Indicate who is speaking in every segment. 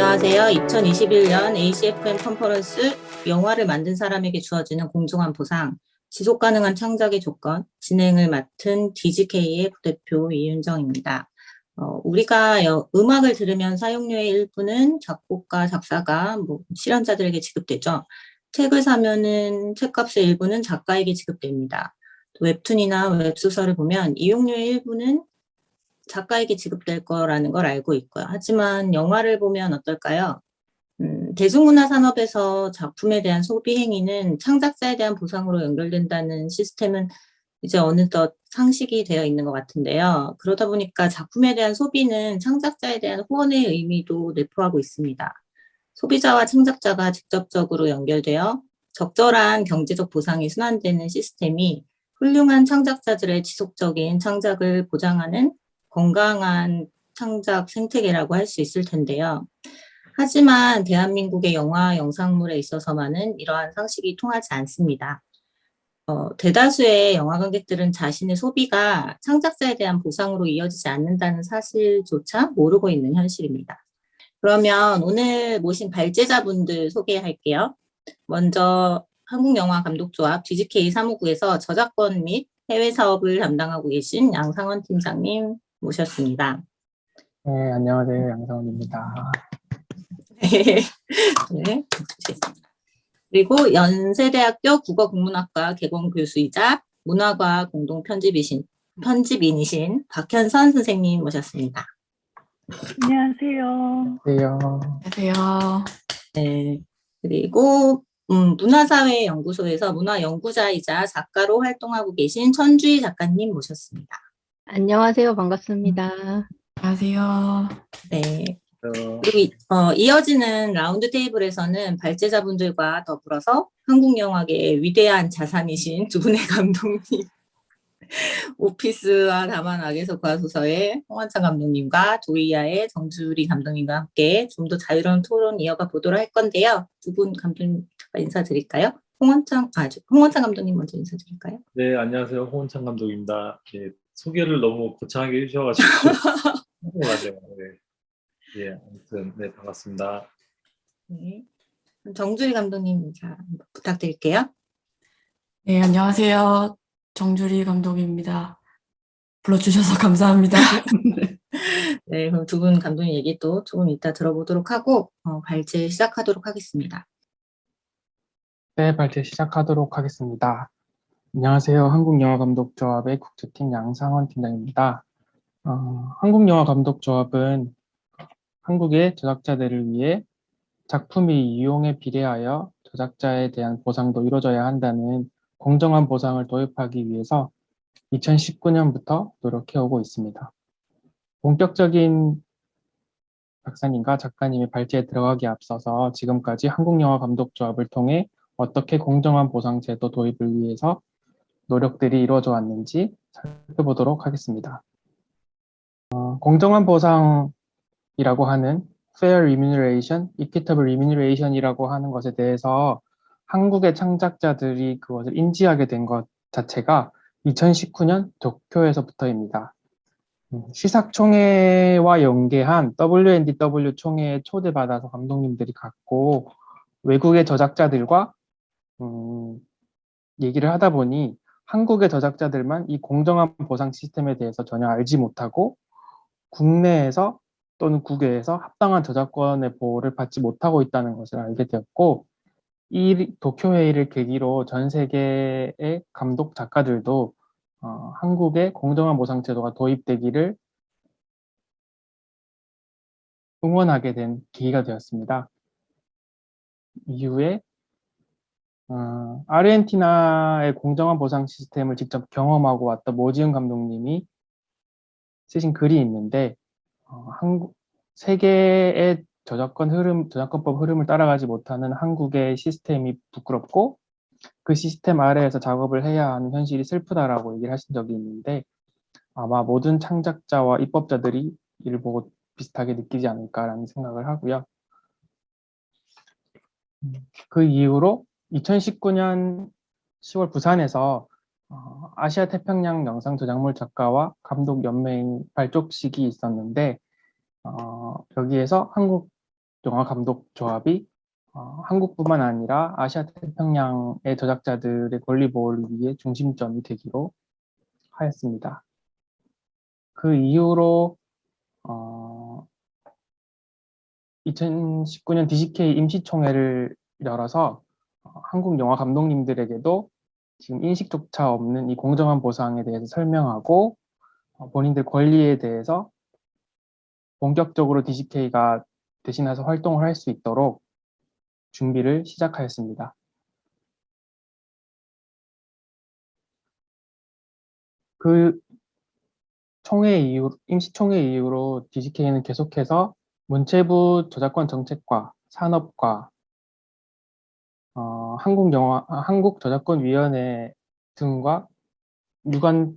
Speaker 1: 안녕하세요. 2021년 ACFM 컨퍼런스 영화를 만든 사람에게 주어지는 공정한 보상, 지속 가능한 창작의 조건, 진행을 맡은 DGK의 부대표 이윤정입니다. 우리가 음악을 들으면 사용료의 일부는 작곡가, 작사가, 실현자들에게 지급되죠. 책을 사면은 책값의 일부는 작가에게 지급됩니다. 또 웹툰이나 웹소설을 보면 이용료의 일부는 작가에게 지급될 거라는 걸 알고 있고요. 하지만 영화를 보면 어떨까요? 대중문화 산업에서 작품에 대한 소비 행위는 창작자에 대한 보상으로 연결된다는 시스템은 이제 어느덧 상식이 되어 있는 것 같은데요. 그러다 보니까 작품에 대한 소비는 창작자에 대한 후원의 의미도 내포하고 있습니다. 소비자와 창작자가 직접적으로 연결되어 적절한 경제적 보상이 순환되는 시스템이 훌륭한 창작자들의 지속적인 창작을 보장하는 건강한 창작 생태계라고 할 수 있을 텐데요. 하지만 대한민국의 영화, 영상물에 있어서만은 이러한 상식이 통하지 않습니다. 대다수의 영화 관객들은 자신의 소비가 창작자에 대한 보상으로 이어지지 않는다는 사실조차 모르고 있는 현실입니다. 그러면 오늘 모신 발제자분들 소개할게요. 먼저 한국영화감독조합 DGK 사무국에서 저작권 및 해외 사업을 담당하고 계신 양상원 팀장님 모셨습니다.
Speaker 2: 네, 안녕하세요. 양상원입니다.
Speaker 1: 네. 그리고 연세대학교 국어국문학과 개공 교수이자 문화과 공동 편집인이신 박현선 선생님 모셨습니다.
Speaker 3: 안녕하세요.
Speaker 2: 안녕하세요.
Speaker 1: 네. 그리고 문화사회연구소에서 문화연구자이자 작가로 활동하고 계신 천주희 작가님 모셨습니다.
Speaker 3: 안녕하세요. 반갑습니다.
Speaker 4: 안녕하세요.
Speaker 1: 네. 그리고 이어지는 라운드 테이블에서는 발제자분들과 더불어서 한국 영화계의 위대한 자산이신 두 분의 감독님, 오피스와 다만 악에서 과소서의 홍원창 감독님과 조이아의 정주리 감독님과 함께 좀 더 자유로운 토론 이어가 보도록 할 건데요. 두 분 감독님 인사드릴까요? 홍원창 감독님 먼저 인사드릴까요?
Speaker 5: 네, 안녕하세요. 홍원창 감독입니다. 예, 소개를 너무 거창하게 해주셔가지고 맞아요. 네. 예, 아무튼 네, 반갑습니다.
Speaker 1: 네. 정주리 감독님 인사 부탁드릴게요.
Speaker 4: 네, 안녕하세요. 정주리 감독입니다. 불러주셔서 감사합니다.
Speaker 1: 네, 그럼 두 분 감독님 얘기 또 조금 이따 들어보도록 하고 발제 시작하도록 하겠습니다.
Speaker 2: 네, 발제 시작하도록 하겠습니다. 안녕하세요. 한국영화감독조합의 국제팀 양상원 팀장입니다. 한국영화감독조합은 한국의 저작자들을 위해 작품의 이용에 비례하여 저작자에 대한 보상도 이루어져야 한다는 공정한 보상을 도입하기 위해서 2019년부터 노력해오고 있습니다. 본격적인 박사님과 작가님의 발제에 들어가기 앞서서 지금까지 한국영화감독조합을 통해 어떻게 공정한 보상 제도 도입을 위해서 노력들이 이루어져 왔는지 살펴보도록 하겠습니다. 공정한 보상이라고 하는 fair remuneration, equitable remuneration이라고 하는 것에 대해서 한국의 창작자들이 그것을 인지하게 된 것 자체가 2019년 도쿄에서부터입니다. 시사총회와 연계한 WNDW 총회에 초대받아서 감독님들이 갔고 외국의 저작자들과 얘기를 하다 보니 한국의 저작자들만 이 공정한 보상 시스템에 대해서 전혀 알지 못하고 국내에서 또는 국외에서 합당한 저작권의 보호를 받지 못하고 있다는 것을 알게 되었고 이 도쿄회의를 계기로 전 세계의 감독 작가들도 한국의 공정한 보상 제도가 도입되기를 응원하게 된 계기가 되었습니다. 이후에 아르헨티나의 공정한 보상 시스템을 직접 경험하고 왔던 모지은 감독님이 쓰신 글이 있는데 세계의 저작권법 흐름을 따라가지 못하는 한국의 시스템이 부끄럽고 그 시스템 아래에서 작업을 해야 하는 현실이 슬프다라고 얘기를 하신 적이 있는데 아마 모든 창작자와 입법자들이 이를 보고 비슷하게 느끼지 않을까라는 생각을 하고요. 그 이후로 2019년 10월 부산에서 아시아 태평양 영상 저작물 작가와 감독 연맹 발족식이 있었는데 여기에서 한국 영화감독조합이 한국뿐만 아니라 아시아 태평양의 저작자들의 권리 보호를 위해 중심점이 되기로 하였습니다. 그 이후로 2019년 DCK 임시총회를 열어서 한국 영화 감독님들에게도 지금 인식조차 없는 이 공정한 보상에 대해서 설명하고 본인들 권리에 대해서 본격적으로 DCK가 대신해서 활동을 할 수 있도록 준비를 시작하였습니다. 그 임시총회 이후로 DCK는 계속해서 문체부 저작권 정책과 산업과 한국저작권위원회 등과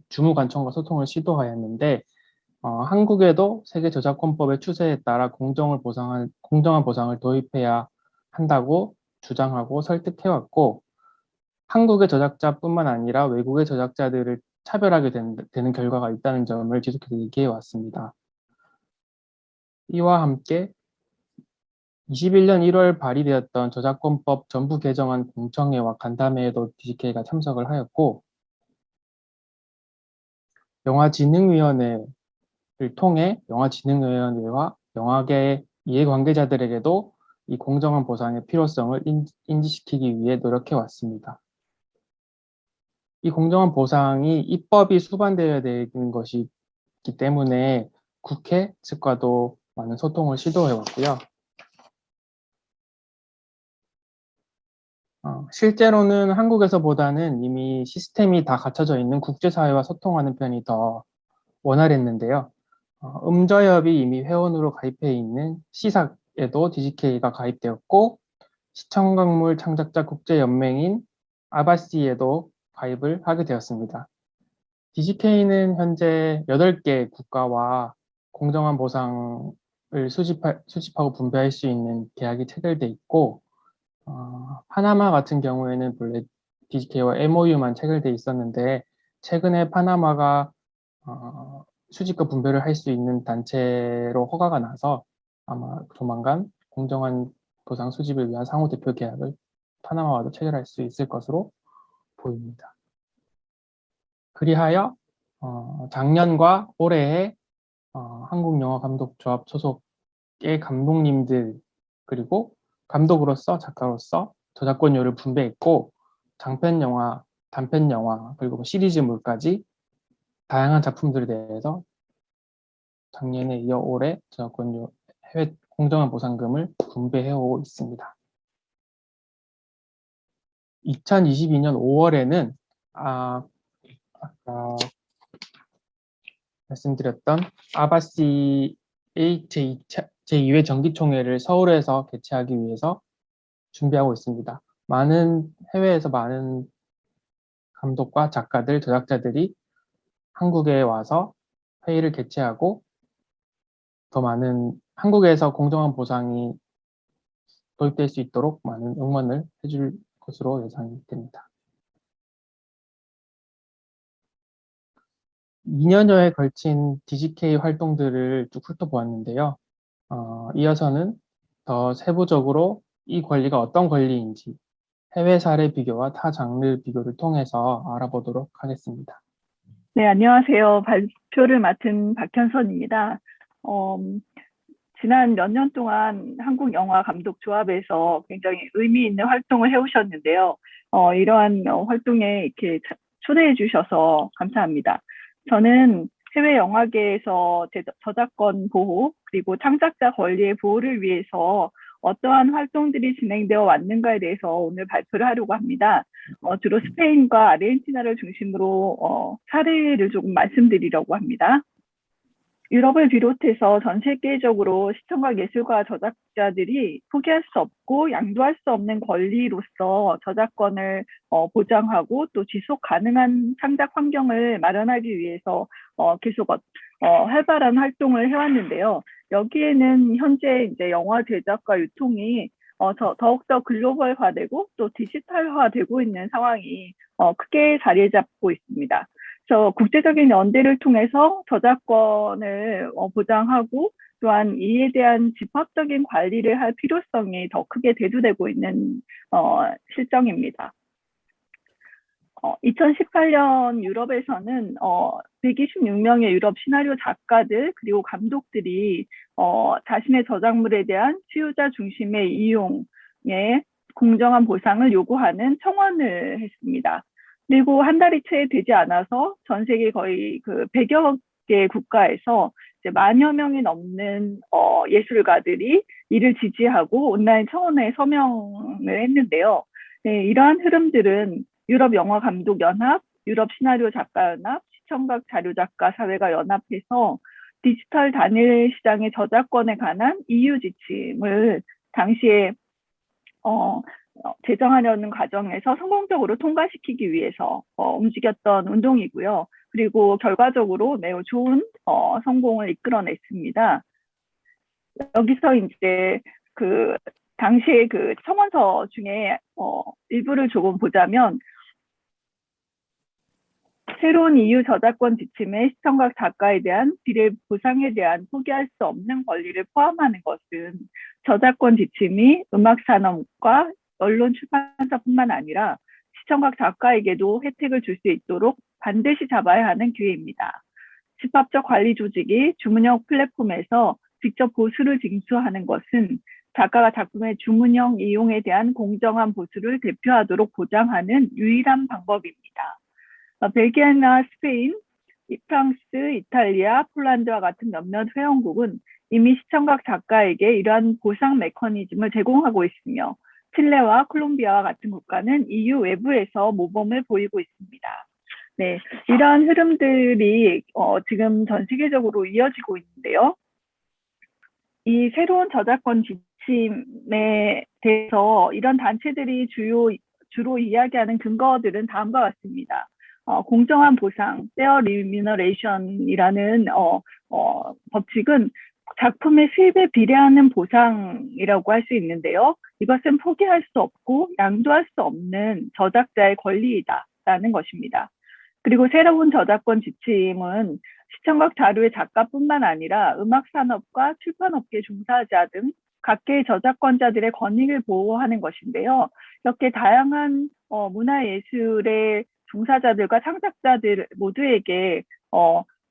Speaker 2: 주무관청과 소통을 시도하였는데 한국에도 세계저작권법의 추세에 따라 공정한 보상을 도입해야 한다고 주장하고 설득해왔고 한국의 저작자뿐만 아니라 외국의 저작자들을 차별하게 되는 결과가 있다는 점을 지속해서 얘기해왔습니다. 이와 함께 21년 1월 발의되었던 저작권법 전부 개정안 공청회와 간담회에도 DCK가 참석을 하였고 영화진흥위원회를 통해 영화진흥위원회와 영화계 이해관계자들에게도 이 공정한 보상의 필요성을 인지시키기 위해 노력해왔습니다. 이 공정한 보상이 입법이 수반되어야 되는 것이기 때문에 국회 측과도 많은 소통을 시도해왔고요. 실제로는 한국에서보다는 이미 시스템이 다 갖춰져 있는 국제사회와 소통하는 편이 더 원활했는데요. 음저협이 이미 회원으로 가입해 있는 시삭에도 DCK가 가입되었고 시청각물 창작자 국제연맹인 아바시에도 가입을 하게 되었습니다. DCK는 현재 8개 국가와 공정한 보상을 수집하고 분배할 수 있는 계약이 체결돼 있고 파나마 같은 경우에는 본래 DCK와 MOU만 체결돼 있었는데 최근에 파나마가 수집과 분배를 할 수 있는 단체로 허가가 나서 아마 조만간 공정한 보상 수집을 위한 상호 대표 계약을 파나마와도 체결할 수 있을 것으로 보입니다. 그리하여 작년과 올해에 한국영화감독조합 소속의 감독님들 그리고 감독으로서 작가로서 저작권료를 분배했고 장편 영화, 단편 영화 그리고 시리즈물까지 다양한 작품들에 대해서 작년에 이어 올해 저작권료 해외 공정한 보상금을 분배해오고 있습니다. 2022년 5월에는 아까 말씀드렸던 아바시의 제2회 정기총회를 서울에서 개최하기 위해서 준비하고 있습니다. 해외에서 많은 감독과 작가들, 저작자들이 한국에 와서 회의를 개최하고 더 많은 한국에서 공정한 보상이 도입될 수 있도록 많은 응원을 해줄 것으로 예상이 됩니다. 2년여에 걸친 DCK 활동들을 쭉 훑어보았는데요. 이어서는 더 세부적으로 이 권리가 어떤 권리인지 해외 사례 비교와 타 장르 비교를 통해서 알아보도록 하겠습니다.
Speaker 6: 네, 안녕하세요. 발표를 맡은 박현선입니다. 지난 몇 년 동안 한국영화감독조합에서 굉장히 의미 있는 활동을 해오셨는데요. 이러한 활동에 이렇게 초대해 주셔서 감사합니다. 저는 해외 영화계에서 저작권 보호 그리고 창작자 권리의 보호를 위해서 어떠한 활동들이 진행되어 왔는가에 대해서 오늘 발표를 하려고 합니다. 주로 스페인과 아르헨티나를 중심으로 사례를 조금 말씀드리려고 합니다. 유럽을 비롯해서 전 세계적으로 시청각 예술가 저작자들이 포기할 수 없고 양도할 수 없는 권리로서 저작권을 보장하고 또 지속 가능한 창작 환경을 마련하기 위해서 계속 활발한 활동을 해왔는데요. 여기에는 현재 이제 영화 제작과 유통이 더욱더 글로벌화되고 또 디지털화되고 있는 상황이 크게 자리 잡고 있습니다. 그래서 국제적인 연대를 통해서 저작권을 보장하고 또한 이에 대한 집합적인 관리를 할 필요성이 더 크게 대두되고 있는 실정입니다. 2018년 유럽에서는 126명의 유럽 시나리오 작가들 그리고 감독들이 자신의 저작물에 대한 수요자 중심의 이용에 공정한 보상을 요구하는 청원을 했습니다. 그리고 한 달이 채 되지 않아서 전 세계 거의 그 100여 개 국가에서 이제 만여 명이 넘는 예술가들이 이를 지지하고 온라인 청원회에 서명을 했는데요. 네, 이러한 흐름들은 유럽 영화 감독 연합, 유럽 시나리오 작가 연합, 시청각 자료 작가 사회가 연합해서 디지털 단일 시장의 저작권에 관한 EU 지침을 당시에 제정하려는 과정에서 성공적으로 통과시키기 위해서 움직였던 운동이고요. 그리고 결과적으로 매우 좋은 성공을 이끌어냈습니다. 여기서 이제 그 당시에 그 청원서 중에 일부를 조금 보자면, 새로운 EU 저작권 지침의 시청각 작가에 대한 비례 보상에 대한 포기할 수 없는 권리를 포함하는 것은 저작권 지침이 음악 산업과 언론 출판사뿐만 아니라 시청각 작가에게도 혜택을 줄 수 있도록 반드시 잡아야 하는 기회입니다. 집합적 관리 조직이 주문형 플랫폼에서 직접 보수를 징수하는 것은 작가가 작품의 주문형 이용에 대한 공정한 보수를 대표하도록 보장하는 유일한 방법입니다. 벨기에나 스페인, 프랑스, 이탈리아, 폴란드와 같은 몇몇 회원국은 이미 시청각 작가에게 이러한 보상 메커니즘을 제공하고 있으며, 칠레와 콜롬비아와 같은 국가는 EU 외부에서 모범을 보이고 있습니다. 네, 이러한 흐름들이 지금 전 세계적으로 이어지고 있는데요. 이 새로운 저작권 지침에 대해서 이런 단체들이 주로 이야기하는 근거들은 다음과 같습니다. 공정한 보상, fair remuneration이라는 법칙은 작품의 수입에 비례하는 보상이라고 할 수 있는데요. 이것은 포기할 수 없고 양도할 수 없는 저작자의 권리이다라는 것입니다. 그리고 새로운 저작권 지침은 시청각 자료의 작가뿐만 아니라 음악 산업과 출판업계 종사자 등 각계의 저작권자들의 권익을 보호하는 것인데요. 이렇게 다양한 문화예술의 종사자들과 창작자들 모두에게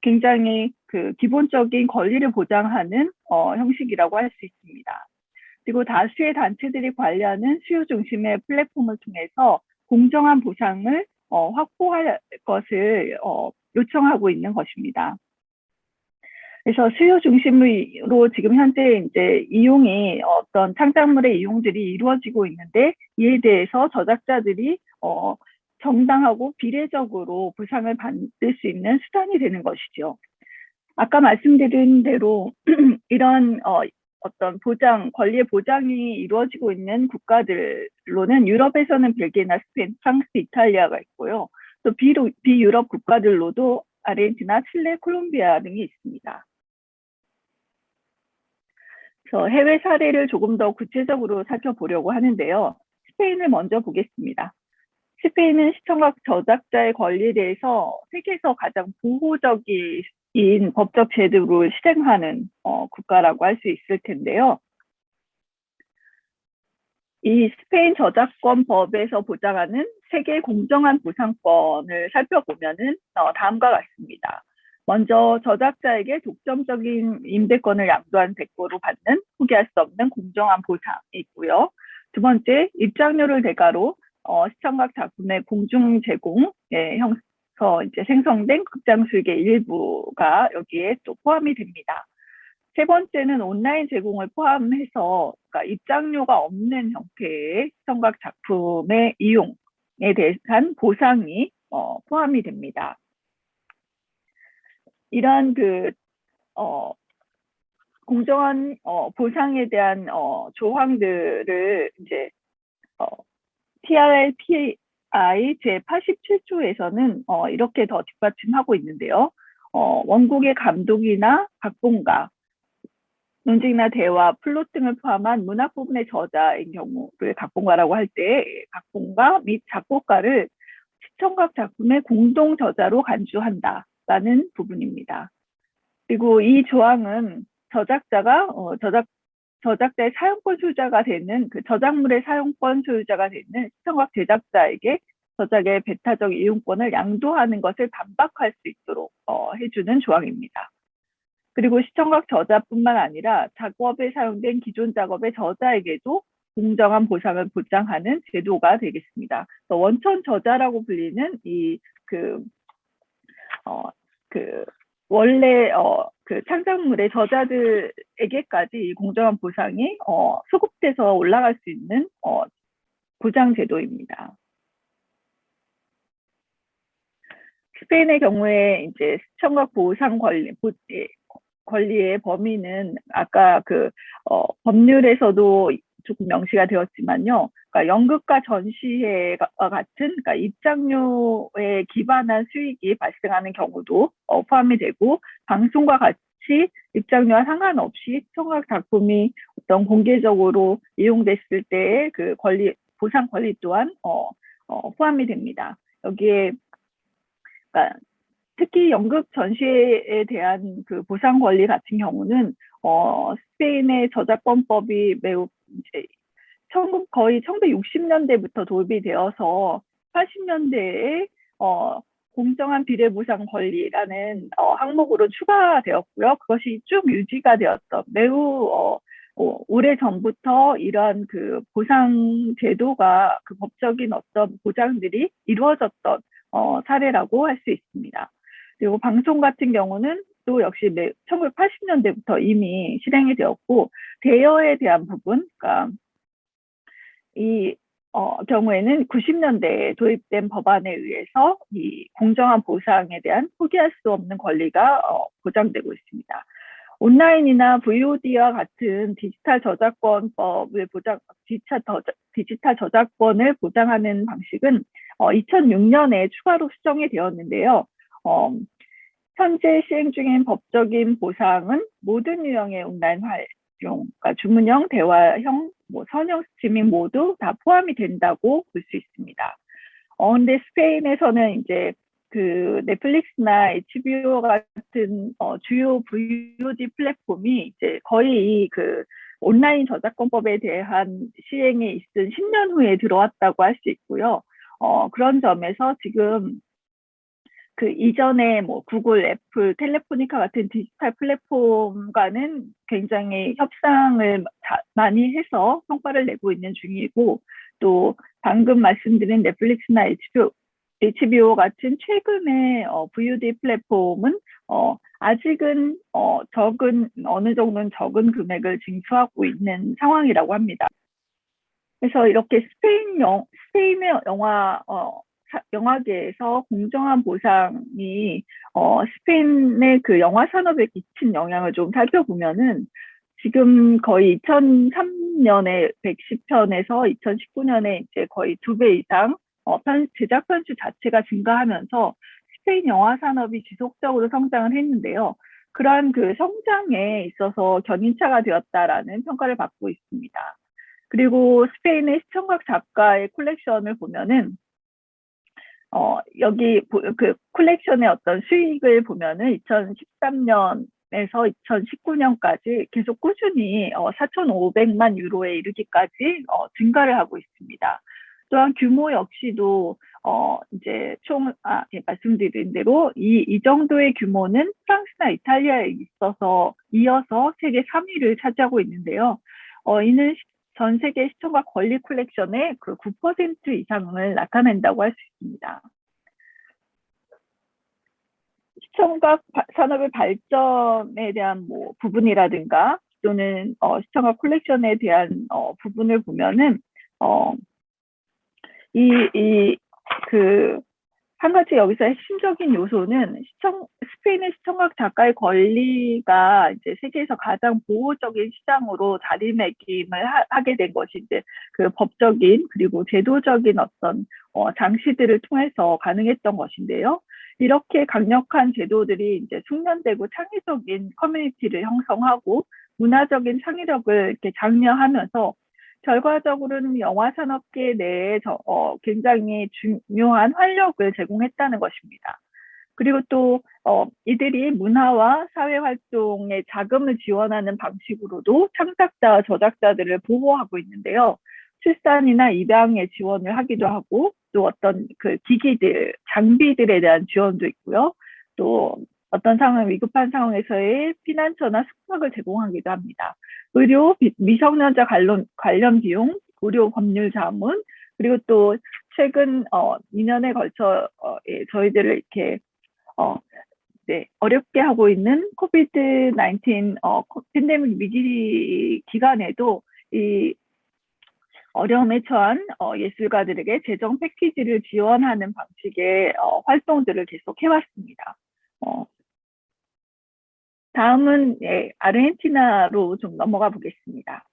Speaker 6: 굉장히 그 기본적인 권리를 보장하는 형식이라고 할 수 있습니다. 그리고 다수의 단체들이 관리하는 수요 중심의 플랫폼을 통해서 공정한 보상을 확보할 것을 요청하고 있는 것입니다. 그래서 수요 중심으로 지금 현재 이제 이용이 어떤 창작물의 이용들이 이루어지고 있는데, 이에 대해서 저작자들이 정당하고 비례적으로 보상을 받을 수 있는 수단이 되는 것이죠. 아까 말씀드린 대로 이런 어떤 권리의 보장이 이루어지고 있는 국가들로는 유럽에서는 벨기에나 스페인, 프랑스, 이탈리아가 있고요. 또 비유럽 국가들로도 아르헨티나, 칠레, 콜롬비아 등이 있습니다. 그래서 해외 사례를 조금 더 구체적으로 살펴보려고 하는데요. 스페인을 먼저 보겠습니다. 스페인은 시청각 저작자의 권리에 대해서 세계에서 가장 보호적인 법적 제도를 실행하는 국가라고 할 수 있을 텐데요. 이 스페인 저작권법에서 보장하는 세계 공정한 보상권을 살펴보면은 다음과 같습니다. 먼저 저작자에게 독점적인 임대권을 양도한 대가로 받는 포기할 수 없는 공정한 보상이 있고요. 두 번째, 입장료를 대가로 시청각 작품의 공중 제공에 이제 생성된 극장 수익의 일부가 여기에 또 포함이 됩니다. 세 번째는 온라인 제공을 포함해서, 그러니까 입장료가 없는 형태의 시청각 작품의 이용에 대한 보상이 포함이 됩니다. 이러한 공정한 보상에 대한 조항들을 이제 TRLPI 제87조에서는 이렇게 더 뒷받침하고 있는데요. 원곡의 감독이나 각본가, 논쟁이나 대화, 플롯 등을 포함한 문학 부분의 저자인 경우를 각본가라고 할 때 각본가 및 작곡가를 시청각 작품의 공동 저자로 간주한다라는 부분입니다. 그리고 이 조항은 저작자가 저작자의 사용권 소유자가 되는 그 저작물의 사용권 소유자가 되는 시청각 제작자에게 저작의 배타적 이용권을 양도하는 것을 반박할 수 있도록 해주는 조항입니다. 그리고 시청각 저자뿐만 아니라 작업에 사용된 기존 작업의 저자에게도 공정한 보상을 보장하는 제도가 되겠습니다. 원천 저자라고 불리는 원래 그 창작물의 저자들에게까지 이 공정한 보상이 수급돼서 올라갈 수 있는 보장 제도입니다. 스페인의 경우에 이제 시청각 보상 권리의 범위는 아까 법률에서도 조금 명시가 되었지만요. 그러니까 연극과 전시회와 같은 그러니까 입장료에 기반한 수익이 발생하는 경우도 포함이 되고 방송과 같이 입장료와 상관없이 시청각 작품이 어떤 공개적으로 이용됐을 때의 그 보상 권리 또한 포함이 됩니다. 여기에 그러니까 특히 연극 전시회에 대한 그 보상 권리 같은 경우는 스페인의 저작권법이 매우 이제 거의 1960년대부터 도입이 되어서 80년대에 공정한 비례 보상 권리라는 항목으로 추가되었고요. 그것이 쭉 유지가 되었던 매우 오래 전부터 이러한 그 보상 제도가 그 법적인 어떤 보장들이 이루어졌던 사례라고 할 수 있습니다. 그리고 방송 같은 경우는 또 역시 1980년대부터 이미 실행이 되었고 대여에 대한 부분, 그러니까 이 경우에는 90년대에 도입된 법안에 의해서 이 공정한 보상에 대한 포기할 수 없는 권리가 보장되고 있습니다. 온라인이나 VOD와 같은 디지털 저작권법을 디지털 저작권을 보장하는 방식은 2006년에 추가로 수정이 되었는데요. 현재 시행 중인 법적인 보상은 모든 유형의 온라인 활용, 그러니까 주문형, 대화형, 선형 스트리밍 모두 다 포함이 된다고 볼 수 있습니다. 근데 스페인에서는 이제 그 넷플릭스나 HBO 같은 주요 VOD 플랫폼이 이제 거의 그 온라인 저작권법에 대한 시행이 있은 10년 후에 들어왔다고 할 수 있고요. 그런 점에서 지금 그 이전에 구글, 애플, 텔레포니카 같은 디지털 플랫폼과는 굉장히 협상을 많이 해서 성과를 내고 있는 중이고, 또 방금 말씀드린 넷플릭스나 HBO 같은 최근의 VOD 플랫폼은 아직은 어느 정도는 적은 금액을 징수하고 있는 상황이라고 합니다. 그래서 이렇게 스페인의 영화계에서 공정한 보상이 스페인의 그 영화 산업에 끼친 영향을 좀 살펴보면은 지금 거의 2003년에 110편에서 2019년에 이제 거의 2배 이상 제작 편수 자체가 증가하면서 스페인 영화 산업이 지속적으로 성장을 했는데요. 그러한 그 성장에 있어서 견인차가 되었다라는 평가를 받고 있습니다. 그리고 스페인의 시청각 작가의 콜렉션을 보면은 여기 그 콜렉션의 어떤 수익을 보면은 2013년에서 2019년까지 계속 꾸준히 4,500만 유로에 이르기까지 증가를 하고 있습니다. 또한 규모 역시도 이제 말씀드린 대로 이 정도의 규모는 프랑스나 이탈리아에 이어서 세계 3위를 차지하고 있는데요. 이는 전 세계 시청각 권리 콜렉션의 그 9% 이상을 나타낸다고 할 수 있습니다. 시청각 산업의 발전에 대한 부분이라든가 또는 시청각 콜렉션에 대한 부분을 보면은 한 가지 여기서 핵심적인 요소는 스페인의 시청각 작가의 권리가 이제 세계에서 가장 보호적인 시장으로 자리매김을 하게 된 것이 이제 그 법적인 그리고 제도적인 어떤 장치들을 통해서 가능했던 것인데요. 이렇게 강력한 제도들이 이제 숙련되고 창의적인 커뮤니티를 형성하고 문화적인 창의력을 이렇게 장려하면서 결과적으로는 영화 산업계 내에 굉장히 중요한 활력을 제공했다는 것입니다. 그리고 또 이들이 문화와 사회 활동에 자금을 지원하는 방식으로도 창작자와 저작자들을 보호하고 있는데요. 출산이나 입양에 지원을 하기도 하고, 또 어떤 그 기기들, 장비들에 대한 지원도 있고요. 또 어떤 상황, 위급한 상황에서의 피난처나 숙박을 제공하기도 합니다. 의료, 미성년자 관련 비용, 의료 법률 자문, 그리고 또 최근 2년에 걸쳐 저희들을 이렇게 네, 어렵게 하고 있는 코비드 19 팬데믹 위기 기간에도 이 어려움에 처한 예술가들에게 재정 패키지를 지원하는 방식의 활동들을 계속 해왔습니다. 다음은 아르헨티나로 좀 넘어가 보겠습니다.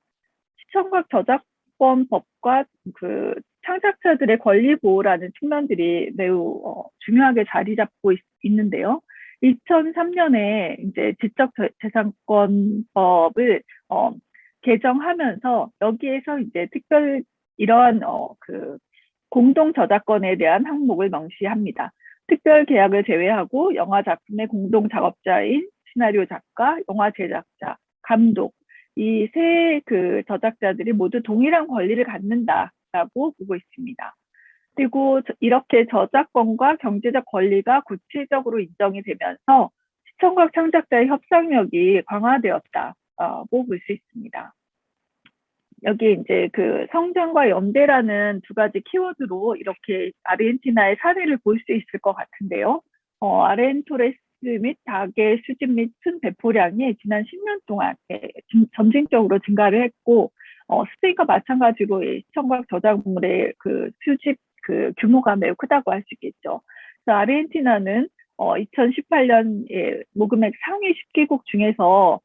Speaker 6: 시청각 저작권 법과 그 창작자들의 권리 보호라는 측면들이 매우 중요하게 자리 잡고 있는데요. 2003년에 이제 지적재산권법을 개정하면서 여기에서 이제 특별 이러한 그 공동 저작권에 대한 항목을 명시합니다. 특별 계약을 제외하고 영화 작품의 공동 작업자인 시나리오 작가, 영화 제작자, 감독 이 세 그 저작자들이 모두 동일한 권리를 갖는다라고 보고 있습니다. 그리고 이렇게 저작권과 경제적 권리가 구체적으로 인정이 되면서 시청각 창작자의 협상력이 강화되었다고 볼 수 있습니다. 여기 이제 그 성장과 연대라는 두 가지 키워드로 이렇게 아르헨티나의 사례를 볼 수 있을 것 같은데요. 아르헨토레스 및 닭의 수집 및 순 배포량이 지난 10년 동안 점진적으로 증가를 했고, 스페인과 마찬가지로 시청각 저작물의 그 수집 그 규모가 매우 크다고 할 수 있겠죠. 그래서 아르헨티나는 2018년 모금액 상위 10개국 중에서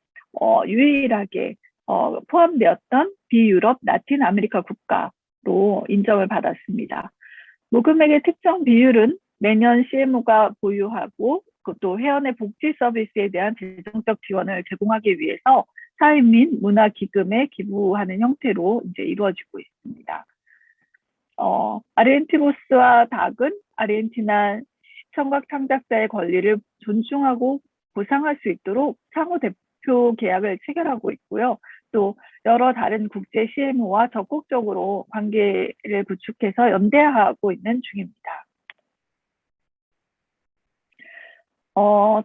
Speaker 6: 유일하게 포함되었던 비유럽 라틴 아메리카 국가로 인정을 받았습니다. 모금액의 특정 비율은 매년 CMO가 보유하고 또 회원의 복지 서비스에 대한 재정적 지원을 제공하기 위해서 사회 및 문화 기금에 기부하는 형태로 이제 이루어지고 있습니다. 아르헨티노스와 닭은 아르헨티나 시청각 창작자의 권리를 존중하고 보상할 수 있도록 상호 대표 계약을 체결하고 있고요. 또 여러 다른 국제 CMO와 적극적으로 관계를 구축해서 연대하고 있는 중입니다.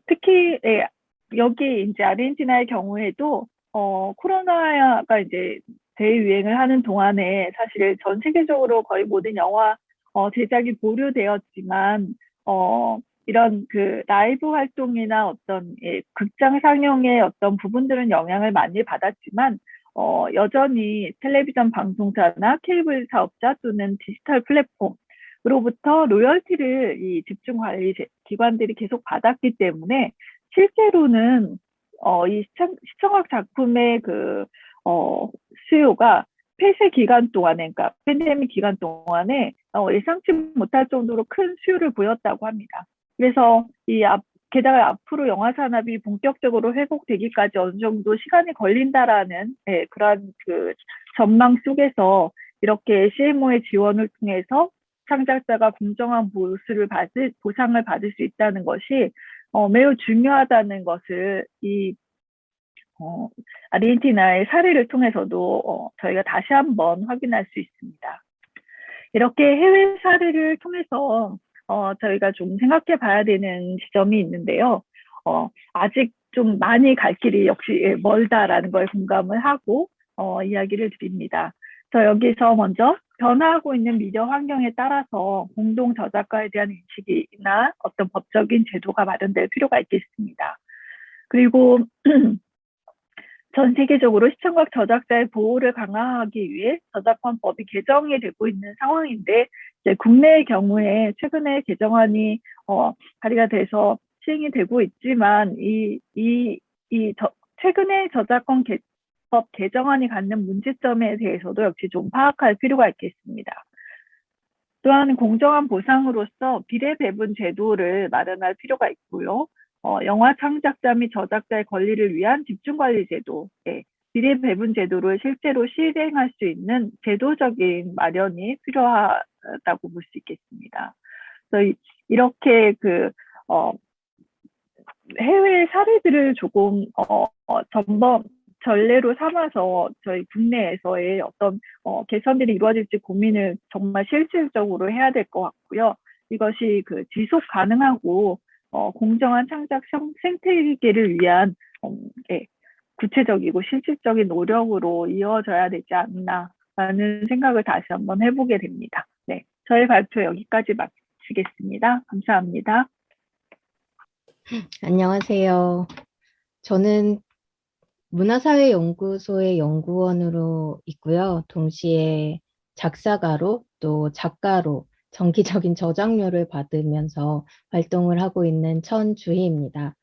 Speaker 6: 특히 여기 이제 아르헨티나의 경우에도 코로나가 이제 대유행을 하는 동안에 사실 전 세계적으로 거의 모든 영화 제작이 보류되었지만 이런 그 라이브 활동이나 어떤 극장 상영의 어떤 부분들은 영향을 많이 받았지만 여전히 텔레비전 방송사나 케이블 사업자 또는 디지털 플랫폼으로부터 로열티를 이 집중관리 기관들이 계속 받았기 때문에 실제로는 이 시청각 작품의 그 수요가 폐쇄 기간 동안에, 그러니까 팬데믹 기간 동안에 예상치 못할 정도로 큰 수요를 보였다고 합니다. 그래서 게다가 앞으로 영화 산업이 본격적으로 회복되기까지 어느 정도 시간이 걸린다라는 그런 그 전망 속에서 이렇게 CMO의 지원을 통해서 창작자가 공정한 보상을 받을 수 있다는 것이 매우 중요하다는 것을 아르헨티나의 사례를 통해서도 저희가 다시 한번 확인할 수 있습니다. 이렇게 해외 사례를 통해서 저희가 좀 생각해 봐야 되는 지점이 있는데요. 아직 좀 많이 갈 길이 역시 멀다라는 걸 공감을 하고 이야기를 드립니다. 여기서 먼저 변화하고 있는 미디어 환경에 따라서 공동 저작가에 대한 인식이나 어떤 법적인 제도가 마련될 필요가 있겠습니다. 그리고 전 세계적으로 시청각 저작자의 보호를 강화하기 위해 저작권법이 개정이 되고 있는 상황인데, 이제 국내의 경우에 최근에 개정안이 발의가 돼서 시행이 되고 있지만 최근에 저작권법 개정안이 갖는 문제점에 대해서도 역시 좀 파악할 필요가 있겠습니다. 또한 공정한 보상으로서 비례배분 제도를 마련할 필요가 있고요. 영화 창작자 및 저작자의 권리를 위한 집중관리 제도, 비례배분 제도를 실제로 실행할 수 있는 제도적인 마련이 필요하다고 볼 수 있겠습니다. 그래서 이렇게 해외 사례들을 조금 전례로 삼아서 저희 국내에서의 어떤 개선들이 이루어질지 고민을 정말 실질적으로 해야 될 것 같고요. 이것이 그 지속 가능하고 공정한 창작 생태계를 위한 예, 구체적이고 실질적인 노력으로 이어져야 되지 않나라는 생각을 다시 한번 해보게 됩니다. 네, 저희 발표 여기까지 마치겠습니다. 감사합니다.
Speaker 3: 안녕하세요. 저는 문화사회연구소의 연구원으로 있고요. 동시에 작사가로 또 작가로 정기적인 저작료를 받으면서 활동을 하고 있는 천주희입니다.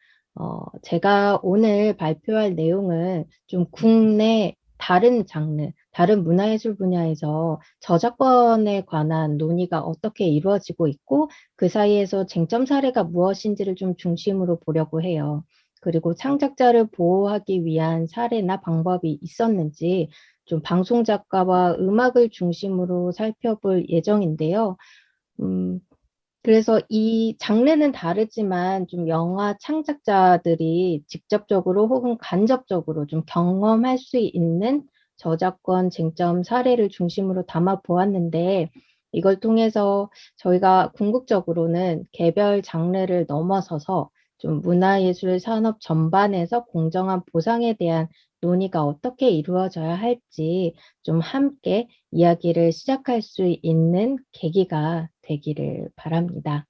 Speaker 3: 제가 오늘 발표할 내용은 좀 국내 다른 장르, 다른 문화예술 분야에서 저작권에 관한 논의가 어떻게 이루어지고 있고 그 사이에서 쟁점 사례가 무엇인지를 좀 중심으로 보려고 해요. 그리고 창작자를 보호하기 위한 사례나 방법이 있었는지 좀 방송 작가와 음악을 중심으로 살펴볼 예정인데요. 그래서 이 장르는 다르지만 좀 영화 창작자들이 직접적으로 혹은 간접적으로 좀 경험할 수 있는 저작권 쟁점 사례를 중심으로 담아 보았는데 이걸 통해서 저희가 궁극적으로는 개별 장르를 넘어서서 좀 문화예술 산업 전반에서 공정한 보상에 대한 논의가 어떻게 이루어져야 할지 좀 함께 이야기를 시작할 수 있는 계기가 되기를 바랍니다.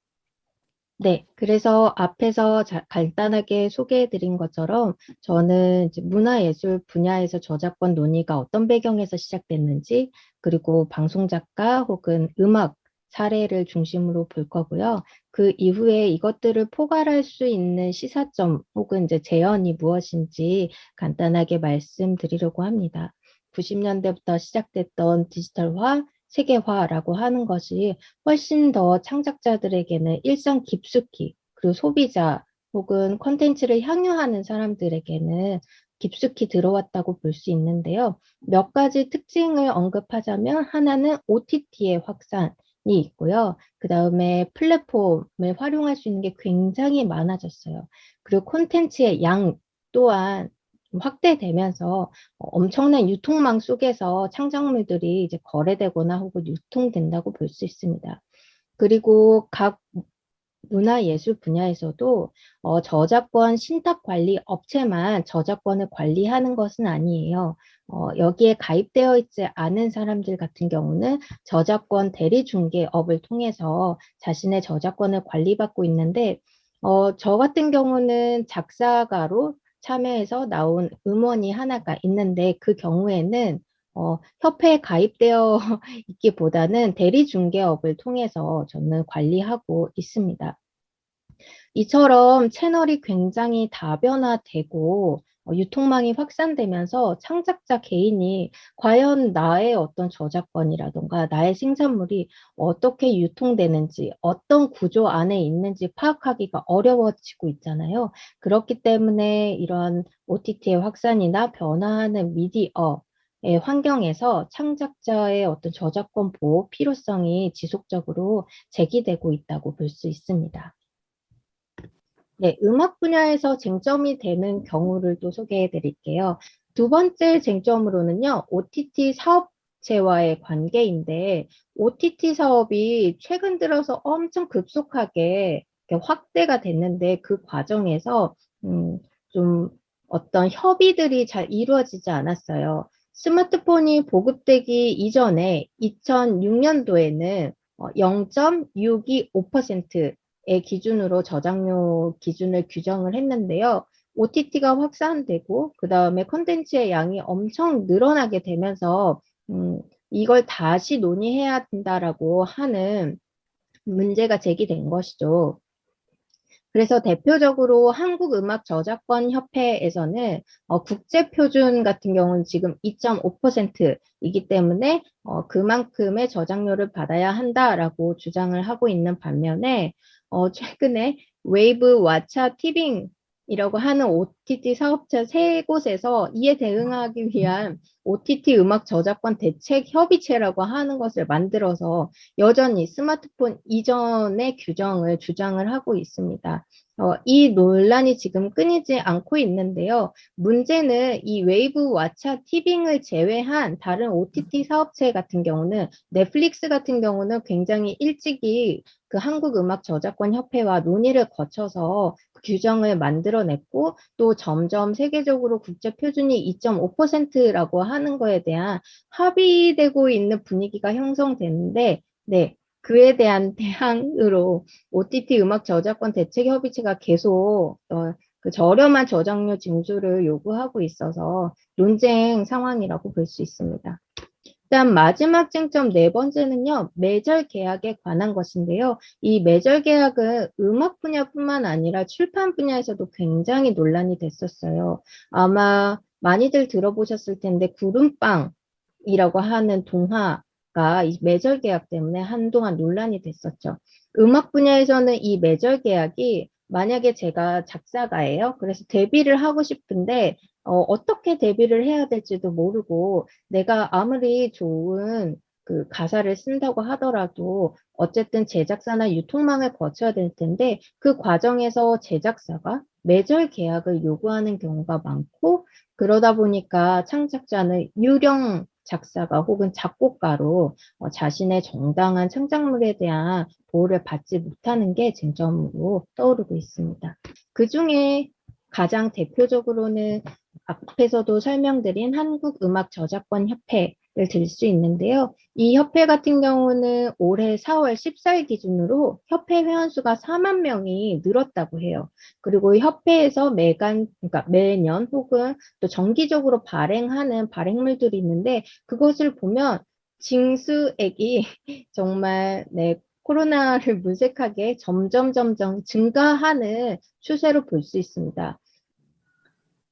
Speaker 3: 네, 그래서 앞에서 간단하게 소개해드린 것처럼 저는 이제 문화예술 분야에서 저작권 논의가 어떤 배경에서 시작됐는지 그리고 방송작가 혹은 음악 사례를 중심으로 볼 거고요. 그 이후에 이것들을 포괄할 수 있는 시사점 혹은 이제 재현이 무엇인지 간단하게 말씀드리려고 합니다. 90년대부터 시작됐던 디지털화, 세계화라고 하는 것이 훨씬 더 창작자들에게는 일상 깊숙이 그리고 소비자 혹은 콘텐츠를 향유하는 사람들에게는 깊숙이 들어왔다고 볼 수 있는데요. 몇 가지 특징을 언급하자면 하나는 OTT의 확산이 있고요. 그 다음에 플랫폼을 활용할 수 있는 게 굉장히 많아졌어요. 그리고 콘텐츠의 양 또한 확대되면서 엄청난 유통망 속에서 창작물들이 이제 거래되거나 혹은 유통된다고 볼 수 있습니다. 그리고 각 문화예술 분야에서도 저작권 신탁 관리 업체만 저작권을 관리하는 것은 아니에요. 여기에 가입되어 있지 않은 사람들 같은 경우는 저작권 대리중개업을 통해서 자신의 저작권을 관리받고 있는데 저 같은 경우는 작사가로 참여해서 나온 음원이 하나가 있는데 그 경우에는 협회에 가입되어 있기보다는 대리중개업을 통해서 저는 관리하고 있습니다. 이처럼 채널이 굉장히 다변화되고 유통망이 확산되면서 창작자 개인이 과연 나의 어떤 저작권이라던가 나의 생산물이 어떻게 유통되는지 어떤 구조 안에 있는지 파악하기가 어려워지고 있잖아요. 그렇기 때문에 이런 OTT의 확산이나 변화하는 미디어의 환경에서 창작자의 어떤 저작권 보호 필요성이 지속적으로 제기되고 있다고 볼 수 있습니다. 네, 음악 분야에서 쟁점이 되는 경우를 또 소개해 드릴게요. 두 번째 쟁점으로는요, OTT 사업체와의 관계인데, OTT 사업이 최근 들어서 엄청 급속하게 이렇게 확대가 됐는데, 그 과정에서 좀 어떤 협의들이 잘 이루어지지 않았어요. 스마트폰이 보급되기 이전에 2006년도에는 0.625%의 기준으로 저작료 기준을 규정을 했는데요. OTT가 확산되고 그 다음에 콘텐츠의 양이 엄청 늘어나게 되면서 이걸 다시 논의해야 된다라고 하는 문제가 제기된 것이죠. 그래서 대표적으로 한국음악저작권협회에서는 국제표준 같은 경우는 지금 2.5%이기 때문에 그만큼의 저작료를 받아야 한다라고 주장을 하고 있는 반면에 최근에 웨이브, 왓챠, 티빙이라고 하는 OTT 사업체 세 곳에서 이에 대응하기 위한 OTT 음악 저작권 대책 협의체라고 하는 것을 만들어서 여전히 스마트폰 이전의 규정을 주장을 하고 있습니다. 이 논란이 지금 끊이지 않고 있는데요. 문제는 이 웨이브 왓챠 티빙을 제외한 다른 OTT 사업체 같은 경우는 넷플릭스 같은 경우는 굉장히 일찍이 그 한국음악저작권협회와 논의를 거쳐서 그 규정을 만들어냈고 또 점점 세계적으로 국제표준이 2.5%라고 하는 거에 대한 합의되고 있는 분위기가 형성되는데 네, 그에 대한 대항으로 OTT 음악 저작권 대책 협의체가 계속 그 저렴한 저작료 징수를 요구하고 있어서 논쟁 상황이라고 볼 수 있습니다. 일단 마지막 쟁점 네 번째는요, 매절 계약에 관한 것인데요. 이 매절 계약은 음악 분야뿐만 아니라 출판 분야에서도 굉장히 논란이 됐었어요. 아마 많이들 들어보셨을 텐데 구름빵이라고 하는 동화가 이 매절 계약 때문에 한동안 논란이 됐었죠. 음악 분야에서는 이 매절 계약이 만약에 제가 작사가예요. 그래서 데뷔를 하고 싶은데 어떻게 데뷔를 해야 될지도 모르고 내가 아무리 좋은 그 가사를 쓴다고 하더라도 어쨌든 제작사나 유통망을 거쳐야 될 텐데 그 과정에서 제작사가 매절 계약을 요구하는 경우가 많고 그러다 보니까 창작자는 유령 작사가 혹은 작곡가로 자신의 정당한 창작물에 대한 보호를 받지 못하는 게 쟁점으로 떠오르고 있습니다. 그 중에 가장 대표적으로는 앞에서도 설명드린 한국음악저작권협회를 들 수 있는데요. 이 협회 같은 경우는 올해 4월 14일 기준으로 협회 회원수가 4만 명이 늘었다고 해요. 그리고 협회에서 그러니까 매년 혹은 또 정기적으로 발행하는 발행물들이 있는데 그것을 보면 징수액이 정말 네, 코로나를 물색하게 점점 증가하는 추세로 볼 수 있습니다.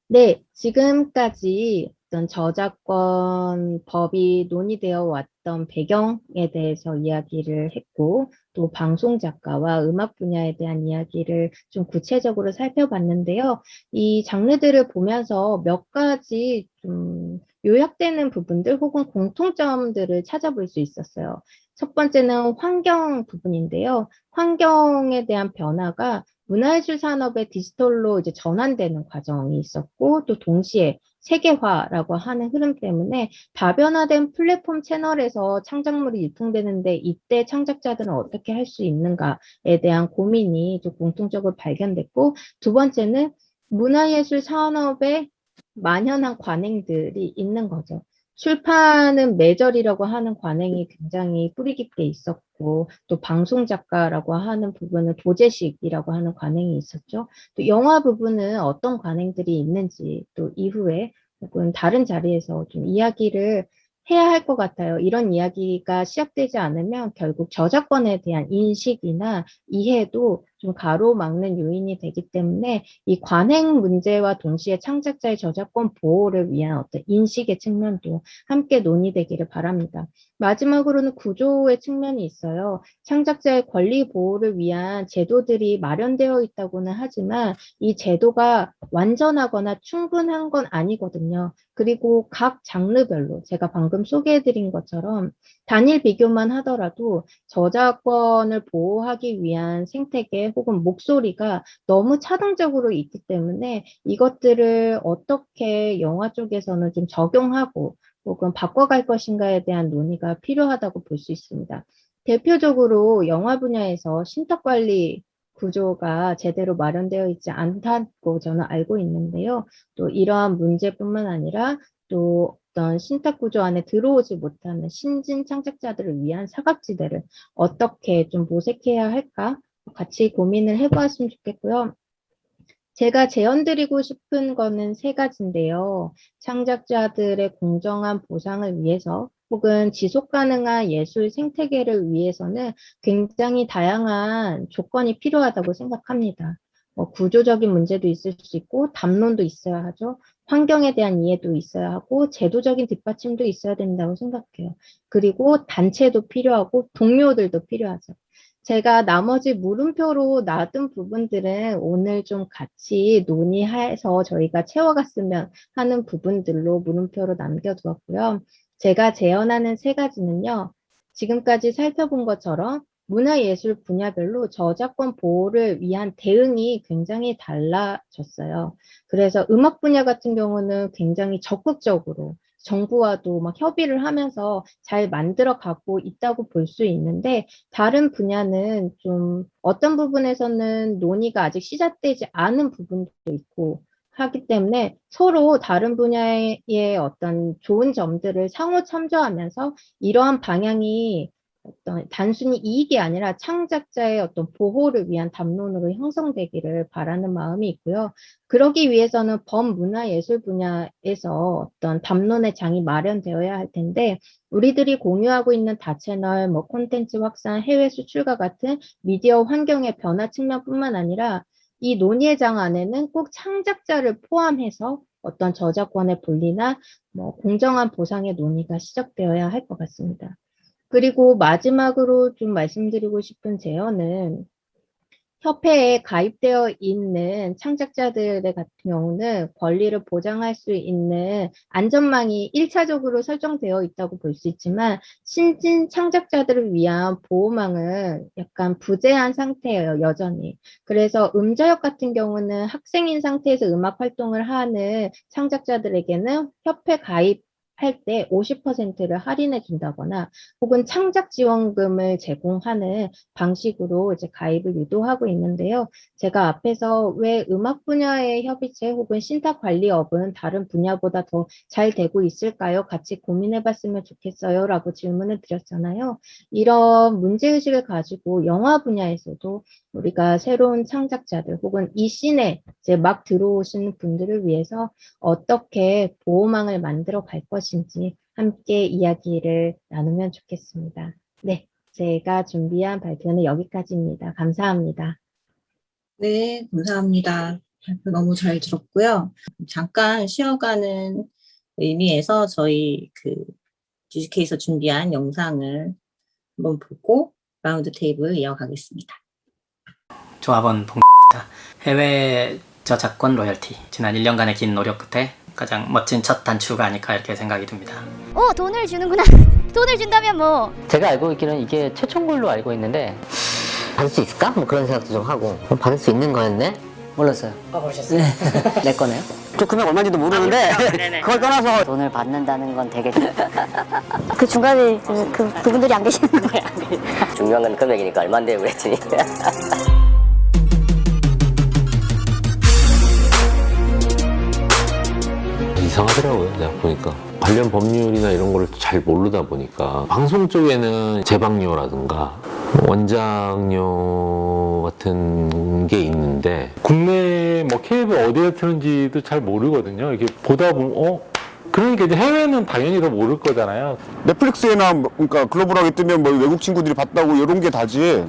Speaker 3: 네, 지금까지 어떤 저작권 법이 논의되어 왔던 배경에 대해서 이야기를 했고, 또 방송 작가와 음악 분야에 대한 이야기를 좀 구체적으로 살펴봤는데요. 이 장르들을 보면서 몇 가지 좀 요약되는 부분들 혹은 공통점들을 찾아볼 수 있었어요. 첫 번째는 환경 부분인데요. 환경에 대한 변화가 문화예술 산업의 디지털로 이제 전환되는 과정이 있었고 또 동시에 세계화라고 하는 흐름 때문에 다변화된 플랫폼 채널에서 창작물이 유통되는데 이때 창작자들은 어떻게 할 수 있는가에 대한 고민이 좀 공통적으로 발견됐고 두 번째는 문화예술 산업에 만연한 관행들이 있는 거죠. 출판은 매절이라고 하는 관행이 굉장히 뿌리 깊게 있었고 또 방송 작가라고 하는 부분은 도제식이라고 하는 관행이 있었죠. 또 영화 부분은 어떤 관행들이 있는지 또 이후에 혹은 다른 자리에서 좀 이야기를 해야 할 것 같아요. 이런 이야기가 시작되지 않으면 결국 저작권에 대한 인식이나 이해도 좀 가로막는 요인이 되기 때문에 이 관행 문제와 동시에 창작자의 저작권 보호를 위한 어떤 인식의 측면도 함께 논의되기를 바랍니다. 마지막으로는 구조의 측면이 있어요. 창작자의 권리 보호를 위한 제도들이 마련되어 있다고는 하지만 이 제도가 완전하거나 충분한 건 아니거든요. 그리고 각 장르별로 제가 방금 소개해드린 것처럼 단일 비교만 하더라도 저작권을 보호하기 위한 생태계 혹은 목소리가 너무 차등적으로 있기 때문에 이것들을 어떻게 영화 쪽에서는 좀 적용하고 혹은 바꿔갈 것인가에 대한 논의가 필요하다고 볼 수 있습니다. 대표적으로 영화 분야에서 신탁관리 구조가 제대로 마련되어 있지 않다고 저는 알고 있는데요. 또 이러한 문제뿐만 아니라 또 어떤 신탁 구조 안에 들어오지 못하는 신진 창작자들을 위한 사각지대를 어떻게 좀 모색해야 할까 같이 고민을 해보았으면 좋겠고요. 제가 제언드리고 싶은 거는 세 가지인데요. 창작자들의 공정한 보상을 위해서 혹은 지속 가능한 예술 생태계를 위해서는 굉장히 다양한 조건이 필요하다고 생각합니다. 구조적인 문제도 있을 수 있고 담론도 있어야 하죠. 환경에 대한 이해도 있어야 하고 제도적인 뒷받침도 있어야 된다고 생각해요. 그리고 단체도 필요하고 동료들도 필요하죠. 제가 나머지 물음표로 놔둔 부분들은 오늘 좀 같이 논의해서 저희가 채워갔으면 하는 부분들로 물음표로 남겨두었고요. 제가 제언하는 세 가지는요. 지금까지 살펴본 것처럼 문화예술 분야별로 저작권 보호를 위한 대응이 굉장히 달라졌어요. 그래서 음악 분야 같은 경우는 굉장히 적극적으로 정부와도 막 협의를 하면서 잘 만들어 가고 있다고 볼 수 있는데, 다른 분야는 좀 어떤 부분에서는 논의가 아직 시작되지 않은 부분도 있고 하기 때문에 서로 다른 분야의 어떤 좋은 점들을 상호 참조하면서 이러한 방향이 어떤 단순히 이익이 아니라 창작자의 어떤 보호를 위한 담론으로 형성되기를 바라는 마음이 있고요. 그러기 위해서는 범문화예술 분야에서 어떤 담론의 장이 마련되어야 할 텐데, 우리들이 공유하고 있는 다채널, 콘텐츠 확산, 해외 수출과 같은 미디어 환경의 변화 측면뿐만 아니라 이 논의의 장 안에는 꼭 창작자를 포함해서 어떤 저작권의 분리나 공정한 보상의 논의가 시작되어야 할 것 같습니다. 그리고 마지막으로 좀 말씀드리고 싶은 제언은, 협회에 가입되어 있는 창작자들 같은 경우는 권리를 보장할 수 있는 안전망이 1차적으로 설정되어 있다고 볼 수 있지만, 신진 창작자들을 위한 보호망은 약간 부재한 상태예요, 여전히. 그래서 음저역 같은 경우는 학생인 상태에서 음악 활동을 하는 창작자들에게는 협회 가입 할 때 50%를 할인해 준다거나 혹은 창작 지원금을 제공하는 방식으로 이제 가입을 유도하고 있는데요. 제가 앞에서 왜 음악 분야의 협의체 혹은 신탁관리업은 다른 분야보다 더 잘 되고 있을까요? 같이 고민해 봤으면 좋겠어요. 라고 질문을 드렸잖아요. 이런 문제의식을 가지고 영화 분야에서도 우리가 새로운 창작자들 혹은 이 씬에 이제 막 들어오신 분들을 위해서 어떻게 보호망을 만들어 갈 것인지 함께 이야기를 나누면 좋겠습니다. 네, 제가 준비한 발표는 여기까지입니다. 감사합니다.
Speaker 1: 네, 감사합니다. 발표 너무 잘 들었고요. 잠깐 쉬어가는 의미에서 저희 GK에서 준비한 영상을 한번 보고 라운드 테이블 이어가겠습니다.
Speaker 7: 조합원 봉입니다. 해외 저작권 로열티. 지난 1년간의 긴 노력 끝에 가장 멋진 첫 단추가 아닐까 이렇게 생각이 듭니다.
Speaker 8: 돈을 주는구나. 돈을 준다면 뭐.
Speaker 9: 제가 알고 있기는 이게 최초인 걸로 알고 있는데 받을 수 있을까? 뭐 그런 생각도 좀 하고. 받을 수 있는 거였네? 몰랐어요.
Speaker 7: 모르셨어요?
Speaker 9: 내 거네요?
Speaker 10: 저 금액 얼마인지도 모르는데 그걸 떠나서
Speaker 9: 돈을 받는다는 건 되게
Speaker 8: 그 중간에 그분들이 안 계시는 거예요.
Speaker 9: 중요한 건 금액이니까 얼마인데요 그랬더니
Speaker 11: 이상하더라고요. 제가 보니까 관련 법률이나 이런 거를 잘 모르다 보니까 방송 쪽에는 재방료라든가 원작료 같은 게 있는데 국내 뭐 케이블 어디에 트는지도 잘 모르거든요. 이렇게 보다 보면 그러니까 이제 해외는 당연히 더 모를 거잖아요.
Speaker 12: 넷플릭스나 그러니까 글로벌하게 뜨면 뭐 외국 친구들이 봤다고 이런 게 다지.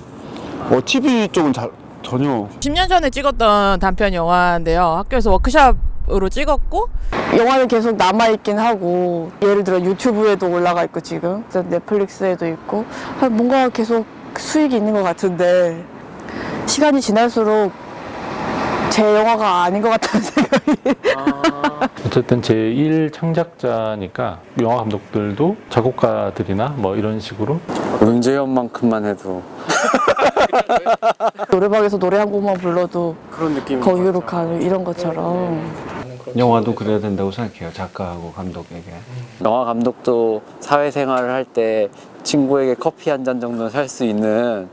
Speaker 12: TV 쪽은 전혀.
Speaker 13: 10년 전에 찍었던 단편 영화인데요. 학교에서 워크숍으로 찍었고
Speaker 14: 영화는 계속 남아있긴 하고, 예를 들어 유튜브에도 올라가 있고 지금 넷플릭스에도 있고 뭔가 계속 수익이 있는 것 같은데 시간이 지날수록 제 영화가 아닌 것 같다는 생각이.
Speaker 11: 어쨌든 제1 창작자니까 영화 감독들도 작곡가들이나 뭐 이런 식으로
Speaker 10: 문제연만큼만 해도
Speaker 14: 노래방에서 노래 한 곡만 불러도
Speaker 10: 그런 느낌
Speaker 14: 거기로 가는 이런 것처럼.
Speaker 10: 영화도 그래야 된다고 생각해요. 작가하고 감독에게. 영화 감독도 사회생활을 할 때 친구에게 커피 한 잔 정도 살 수 있는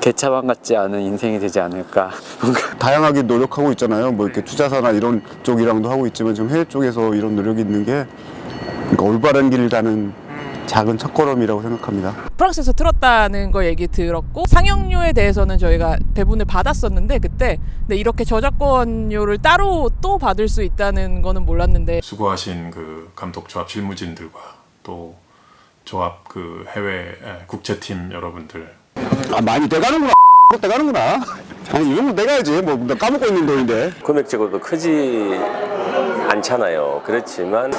Speaker 10: 개차반 같지 않은 인생이 되지 않을까.
Speaker 12: 다양하게 노력하고 있잖아요. 뭐 이렇게 투자사나 이런 쪽이랑도 하고 있지만 지금 해외 쪽에서 이런 노력이 있는 게 그러니까 올바른 길을 가는 작은 첫걸음이라고 생각합니다.
Speaker 13: 프랑스에서 틀었다는 거 얘기 들었고, 상영료에 대해서는 저희가 배분을 받았었는데 그때 근데 이렇게 저작권료를 따로 또 받을 수 있다는 거는 몰랐는데.
Speaker 15: 수고하신 감독 조합 실무진들과 또 조합 해외 국제팀 여러분들.
Speaker 12: 많이 떼가는구나. 떼가는구나. 아니 이 정도 떼가야지. 뭐 까먹고 있는 돈인데.
Speaker 16: 금액적으로도 크지 않잖아요. 그렇지만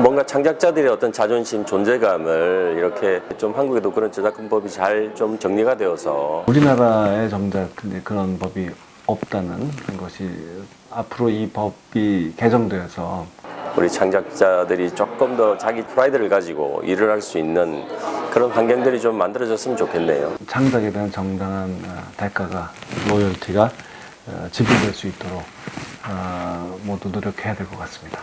Speaker 16: 뭔가 창작자들의 어떤 자존심, 존재감을 이렇게 좀 한국에도 그런 저작권법이 잘 좀 정리가 되어서
Speaker 10: 우리나라에 정작 근데 그런 법이 없다는 것이 앞으로 이 법이 개정되어서
Speaker 16: 우리 창작자들이 조금 더 자기 프라이드를 가지고 일을 할 수 있는 그런 환경들이 좀 만들어졌으면 좋겠네요.
Speaker 11: 창작에 대한 정당한 대가가 로열티가 지불될 수 있도록 모두 노력해야 될 것 같습니다.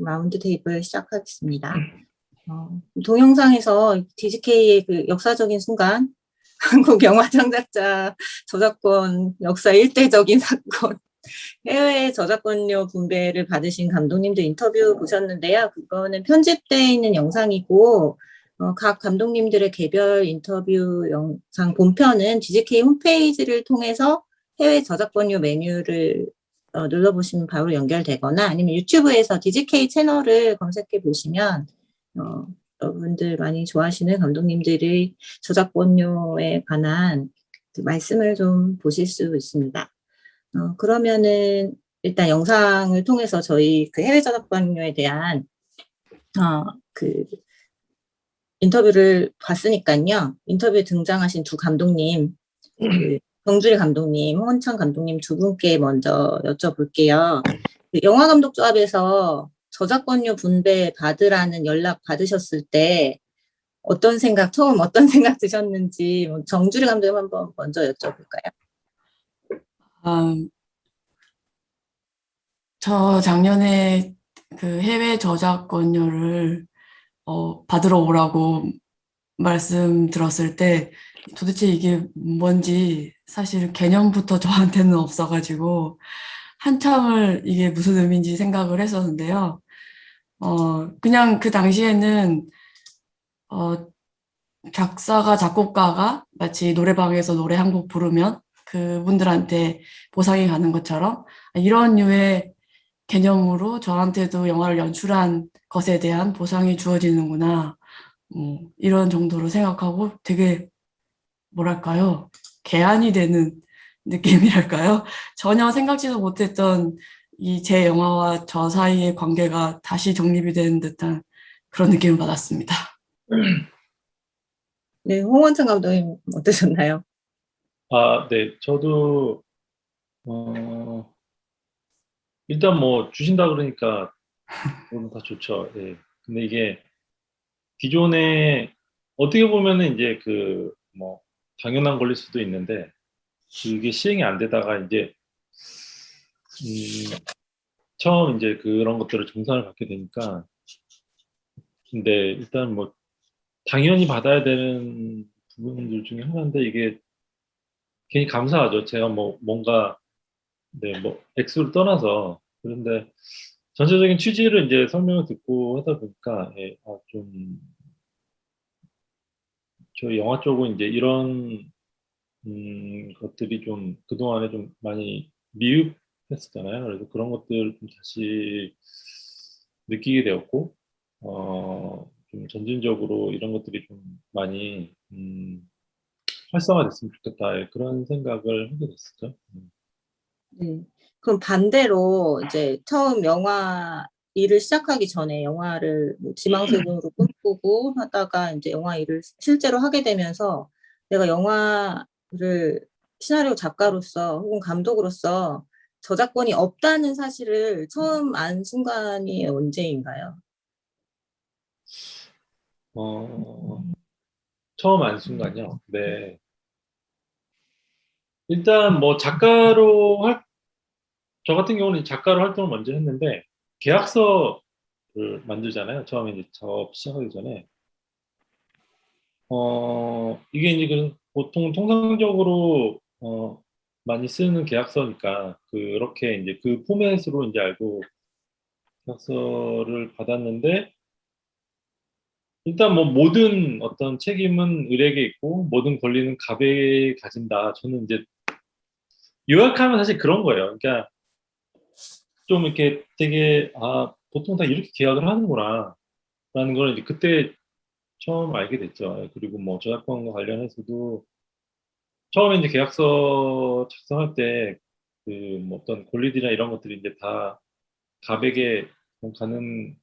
Speaker 1: 라운드 테이블 시작하겠습니다. 동영상에서 DGK의 그 역사적인 순간, 한국 영화 창작자 저작권 역사 일대적인 사건, 해외 저작권료 분배를 받으신 감독님들 인터뷰 보셨는데요. 그거는 편집되어 있는 영상이고, 각 감독님들의 개별 인터뷰 영상 본편은 DGK 홈페이지를 통해서 해외 저작권료 메뉴를 눌러보시면 바로 연결되거나 아니면 유튜브에서 DGK 채널을 검색해 보시면 여러분들 많이 좋아하시는 감독님들의 저작권료에 관한 그 말씀을 좀 보실 수 있습니다. 그러면은 일단 영상을 통해서 저희 그 해외 저작권료에 대한 그 인터뷰를 봤으니까요. 인터뷰에 등장하신 두 감독님, 그 정주리 감독님, 홍원창 감독님 두 분께 먼저 여쭤볼게요. 그 영화감독조합에서 저작권료 분배 받으라는 연락 받으셨을 때 처음 어떤 생각 드셨는지 정주리 감독님 한번 먼저 여쭤볼까요?
Speaker 4: 저 작년에 그 해외 저작권료를 받으러 오라고 말씀 들었을 때 도대체 이게 뭔지 사실 개념부터 저한테는 없어가지고 한참을 이게 무슨 의미인지 생각을 했었는데요. 그냥 그 당시에는 작사가, 작곡가가 마치 노래방에서 노래 한 곡 부르면 그분들한테 보상이 가는 것처럼 이런 류의 개념으로 저한테도 영화를 연출한 것에 대한 보상이 주어지는구나. 이런 정도로 생각하고 되게 뭐랄까요? 개안이 되는 느낌이랄까요? 전혀 생각지도 못했던 이 제 영화와 저 사이의 관계가 다시 정립이 되는 듯한 그런 느낌을 받았습니다.
Speaker 1: 네, 홍원창 감독님 어떠셨나요?
Speaker 5: 네, 저도 일단 뭐 주신다 그러니까 그건 다 좋죠. 예. 근데 이게 기존에 어떻게 보면은 이제 그 뭐 당연한 권리일 수도 있는데 이게 시행이 안 되다가 이제 처음 이제 그런 것들을 정산을 받게 되니까 근데 일단 뭐 당연히 받아야 되는 부분들 중에 하나인데 이게 괜히 감사하죠. 제가 뭐 뭔가 뭐 액수를 떠나서 그런데 전체적인 취지를 이제 설명을 듣고 하다 보니까 좀 저희 영화 쪽은 이제 이런 것들이 좀 그동안에 좀 많이 미흡했었잖아요. 그래서 그런 것들 좀 다시 느끼게 되었고, 좀 점진적으로 이런 것들이 좀 많이 활성화됐으면 좋겠다. 그런 생각을 하게 됐었죠.
Speaker 1: 네. 그럼 반대로 이제 처음 영화 일을 시작하기 전에 영화를 뭐 지망생으로 꿈꾸고 하다가 이제 영화 일을 실제로 하게 되면서 내가 영화를 시나리오 작가로서 혹은 감독으로서 저작권이 없다는 사실을 처음 안 순간이 언제인가요?
Speaker 5: 처음 안 순간요. 네. 일단 뭐 저 같은 경우는 작가로 활동을 먼저 했는데 계약서를 만들잖아요. 처음에 이제 작업 시작하기 전에. 이게 이제 보통 통상적으로 많이 쓰는 계약서니까 그렇게 이제 그 포맷으로 이제 알고 계약서를 받았는데 일단 뭐 모든 어떤 책임은 을에게 있고 모든 권리는 갑에게 가진다. 저는 이제 요약하면 사실 그런 거예요. 그러니까 좀 이렇게 되게 보통 다 이렇게 계약을 하는구나 라는 걸 이제 그때 처음 알게 됐죠. 그리고 뭐 저작권과 관련해서도 처음에 이제 계약서 작성할 때 그 뭐 어떤 권리들이나 이런 것들이 이제 다 갑에게 가는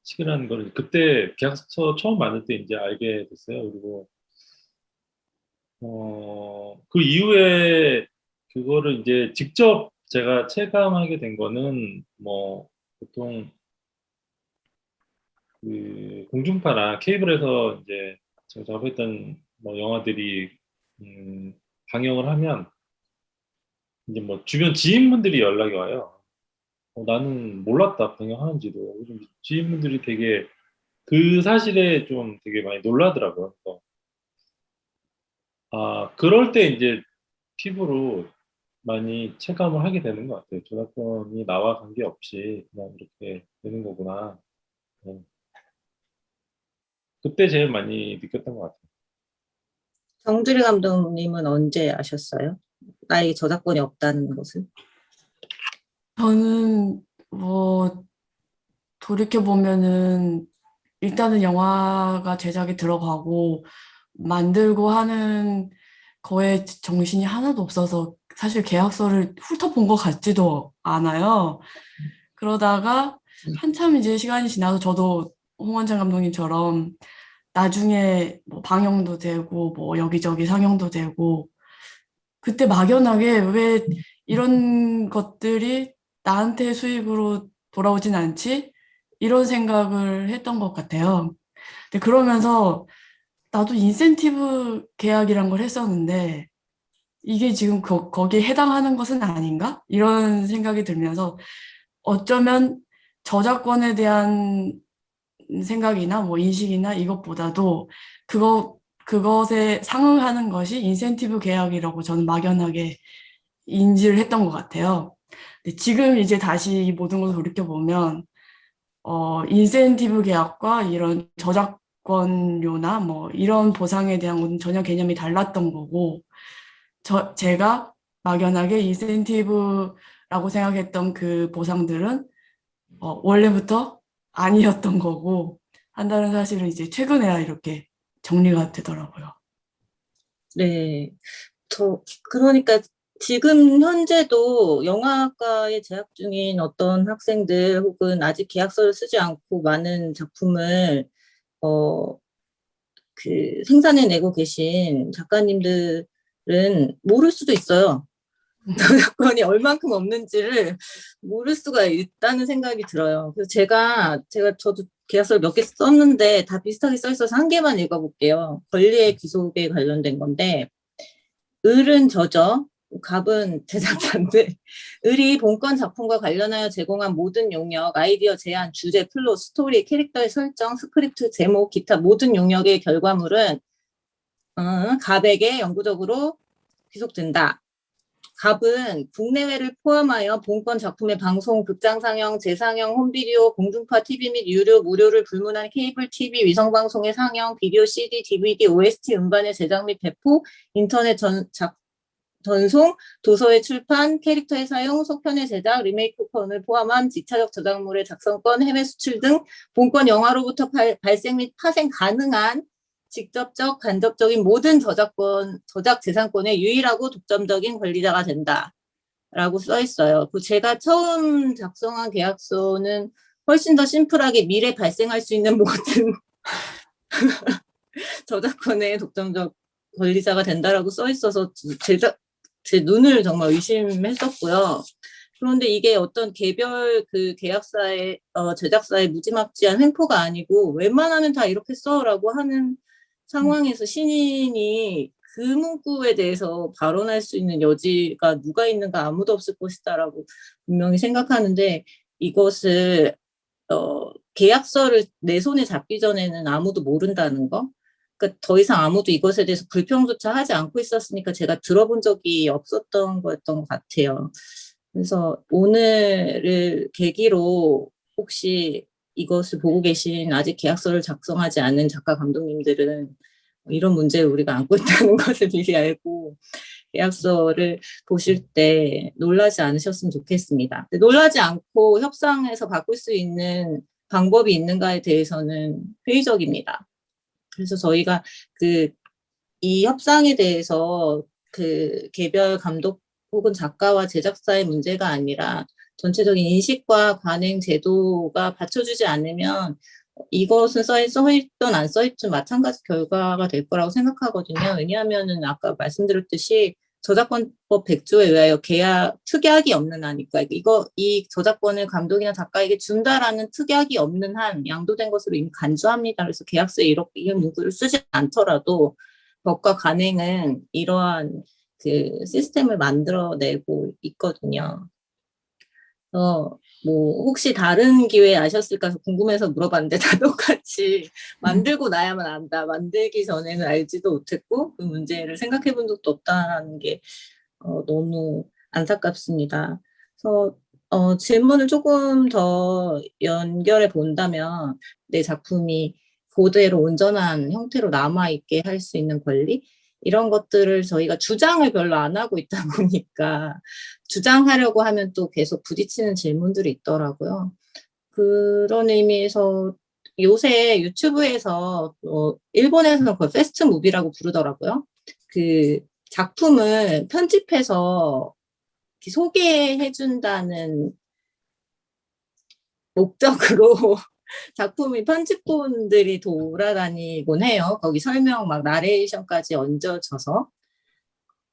Speaker 5: 시기라는 걸 그때 계약서 처음 만들 때 이제 알게 됐어요. 그리고 그 이후에 그거를 이제 직접 제가 체감하게 된 거는 뭐 보통 그 공중파나 케이블에서 이제 제가 작업했던 뭐 영화들이 방영을 하면 이제 뭐 주변 지인분들이 연락이 와요. 나는 몰랐다 방영하는지도. 요즘 지인분들이 되게 그 사실에 좀 되게 많이 놀라더라고요. 그래서 그럴 때 이제 피부로 많이 체감을 하게 되는 것 같아요. 저작권이 나와 관계없이 그냥 이렇게 되는 거구나. 네. 그때 제일 많이 느꼈던 것 같아요.
Speaker 1: 정주리 감독님은 언제 아셨어요? 나에게 저작권이 없다는 것을?
Speaker 4: 저는 뭐 돌이켜보면은 일단은 영화가 제작에 들어가고 만들고 하는 거에 정신이 하나도 없어서 사실 계약서를 훑어본 것 같지도 않아요. 그러다가 한참 이제 시간이 지나서 저도 홍원장 감독님처럼 나중에 뭐 방영도 되고 뭐 여기저기 상영도 되고 그때 막연하게 왜 이런 것들이 나한테 수익으로 돌아오진 않지? 이런 생각을 했던 것 같아요. 근데 그러면서 나도 인센티브 계약이란 걸 했었는데 이게 지금 거기에 해당하는 것은 아닌가? 이런 생각이 들면서 어쩌면 저작권에 대한 생각이나 뭐 인식이나 이것보다도 그것에 상응하는 것이 인센티브 계약이라고 저는 막연하게 인지를 했던 것 같아요. 근데 지금 이제 다시 이 모든 것을 돌이켜보면 인센티브 계약과 이런 저작권료나 뭐 이런 보상에 대한 건 전혀 개념이 달랐던 거고 제가 막연하게 인센티브라고 생각했던 그 보상들은 원래부터 아니었던 거고 한다는 사실을 이제 최근에야 이렇게 정리가 되더라고요.
Speaker 1: 네. 그러니까 지금 현재도 영화과에 재학 중인 어떤 학생들 혹은 아직 계약서를 쓰지 않고 많은 작품을 생산해내고 계신 작가님들은 모를 수도 있어요. 저작권이 얼만큼 없는지를 모를 수가 있다는 생각이 들어요. 그래서 저도 계약서를 몇 개 썼는데 다 비슷하게 써 있어서 한 개만 읽어볼게요. 권리의 귀속에 관련된 건데, 을은 저저, 갑은 제작자인데, 을이 본권 작품과 관련하여 제공한 모든 용역, 아이디어 제안, 주제, 플롯, 스토리, 캐릭터의 설정, 스크립트, 제목, 기타 모든 용역의 결과물은 갑에게 영구적으로 귀속된다. 갑은 국내외를 포함하여 본권 작품의 방송, 극장 상영, 재상영, 홈비디오, 공중파 TV 및 유료, 무료를 불문한 케이블 TV, 위성방송의 상영, 비디오, CD, DVD, OST 음반의 제작 및 배포, 인터넷 전송, 도서의 출판, 캐릭터의 사용, 속편의 제작, 리메이크권을 포함한 직차적 저작물의 작성권, 해외 수출 등 본권 영화로부터 발생 및 파생 가능한 직접적, 간접적인 모든 저작 재산권의 유일하고 독점적인 권리자가 된다. 라고 써 있어요. 제가 처음 작성한 계약서는 훨씬 더 심플하게 미래 발생할 수 있는 모든 저작권의 독점적 권리자가 된다라고 써 있어서 제 눈을 정말 의심했었고요. 그런데 이게 어떤 개별 계약사의, 제작사의 무지막지한 횡포가 아니고 웬만하면 다 이렇게 써라고 하는 상황에서 신인이 그 문구에 대해서 발언할 수 있는 여지가 누가 있는가 아무도 없을 것이다라고 분명히 생각하는데 이것을 계약서를 내 손에 잡기 전에는 아무도 모른다는 거. 그러니까 더 이상 아무도 이것에 대해서 불평조차 하지 않고 있었으니까 제가 들어본 적이 없었던 거였던 것 같아요. 그래서 오늘을 계기로 혹시 이것을 보고 계신 아직 계약서를 작성하지 않은 작가 감독님들은 이런 문제를 우리가 안고 있다는 것을 미리 알고 계약서를 보실 때 놀라지 않으셨으면 좋겠습니다. 놀라지 않고 협상에서 바꿀 수 있는 방법이 있는가에 대해서는 회의적입니다. 그래서 저희가 이 협상에 대해서 개별 감독 혹은 작가와 제작사의 문제가 아니라 전체적인 인식과 관행 제도가 받쳐주지 않으면 이것은 써있든 안 써있든 마찬가지 결과가 될 거라고 생각하거든요. 왜냐하면은 아까 말씀드렸듯이 저작권법 100조에 의하여 특약이 없는 한이니까 이 저작권을 감독이나 작가에게 준다라는 특약이 없는 한 양도된 것으로 이미 간주합니다. 그래서 계약서에 이런 문구를 쓰지 않더라도 법과 간행은 이러한 그 시스템을 만들어내고 있거든요. 뭐 혹시 다른 기회에 아셨을까 해서 궁금해서 물어봤는데 다 똑같이 만들고 나야만 안다. 만들기 전에는 알지도 못했고 그 문제를 생각해 본 적도 없다는 게 너무 안타깝습니다. 그래서 질문을 조금 더 연결해 본다면 내 작품이 그대로 온전한 형태로 남아있게 할 수 있는 권리? 이런 것들을 저희가 주장을 별로 안 하고 있다 보니까 주장하려고 하면 또 계속 부딪히는 질문들이 있더라고요. 그런 의미에서 요새 유튜브에서 일본에서는 그걸 패스트 무비라고 부르더라고요. 그 작품을 편집해서 소개해준다는 목적으로 작품이 편집본들이 돌아다니곤 해요. 거기 설명 막 나레이션까지 얹어져서.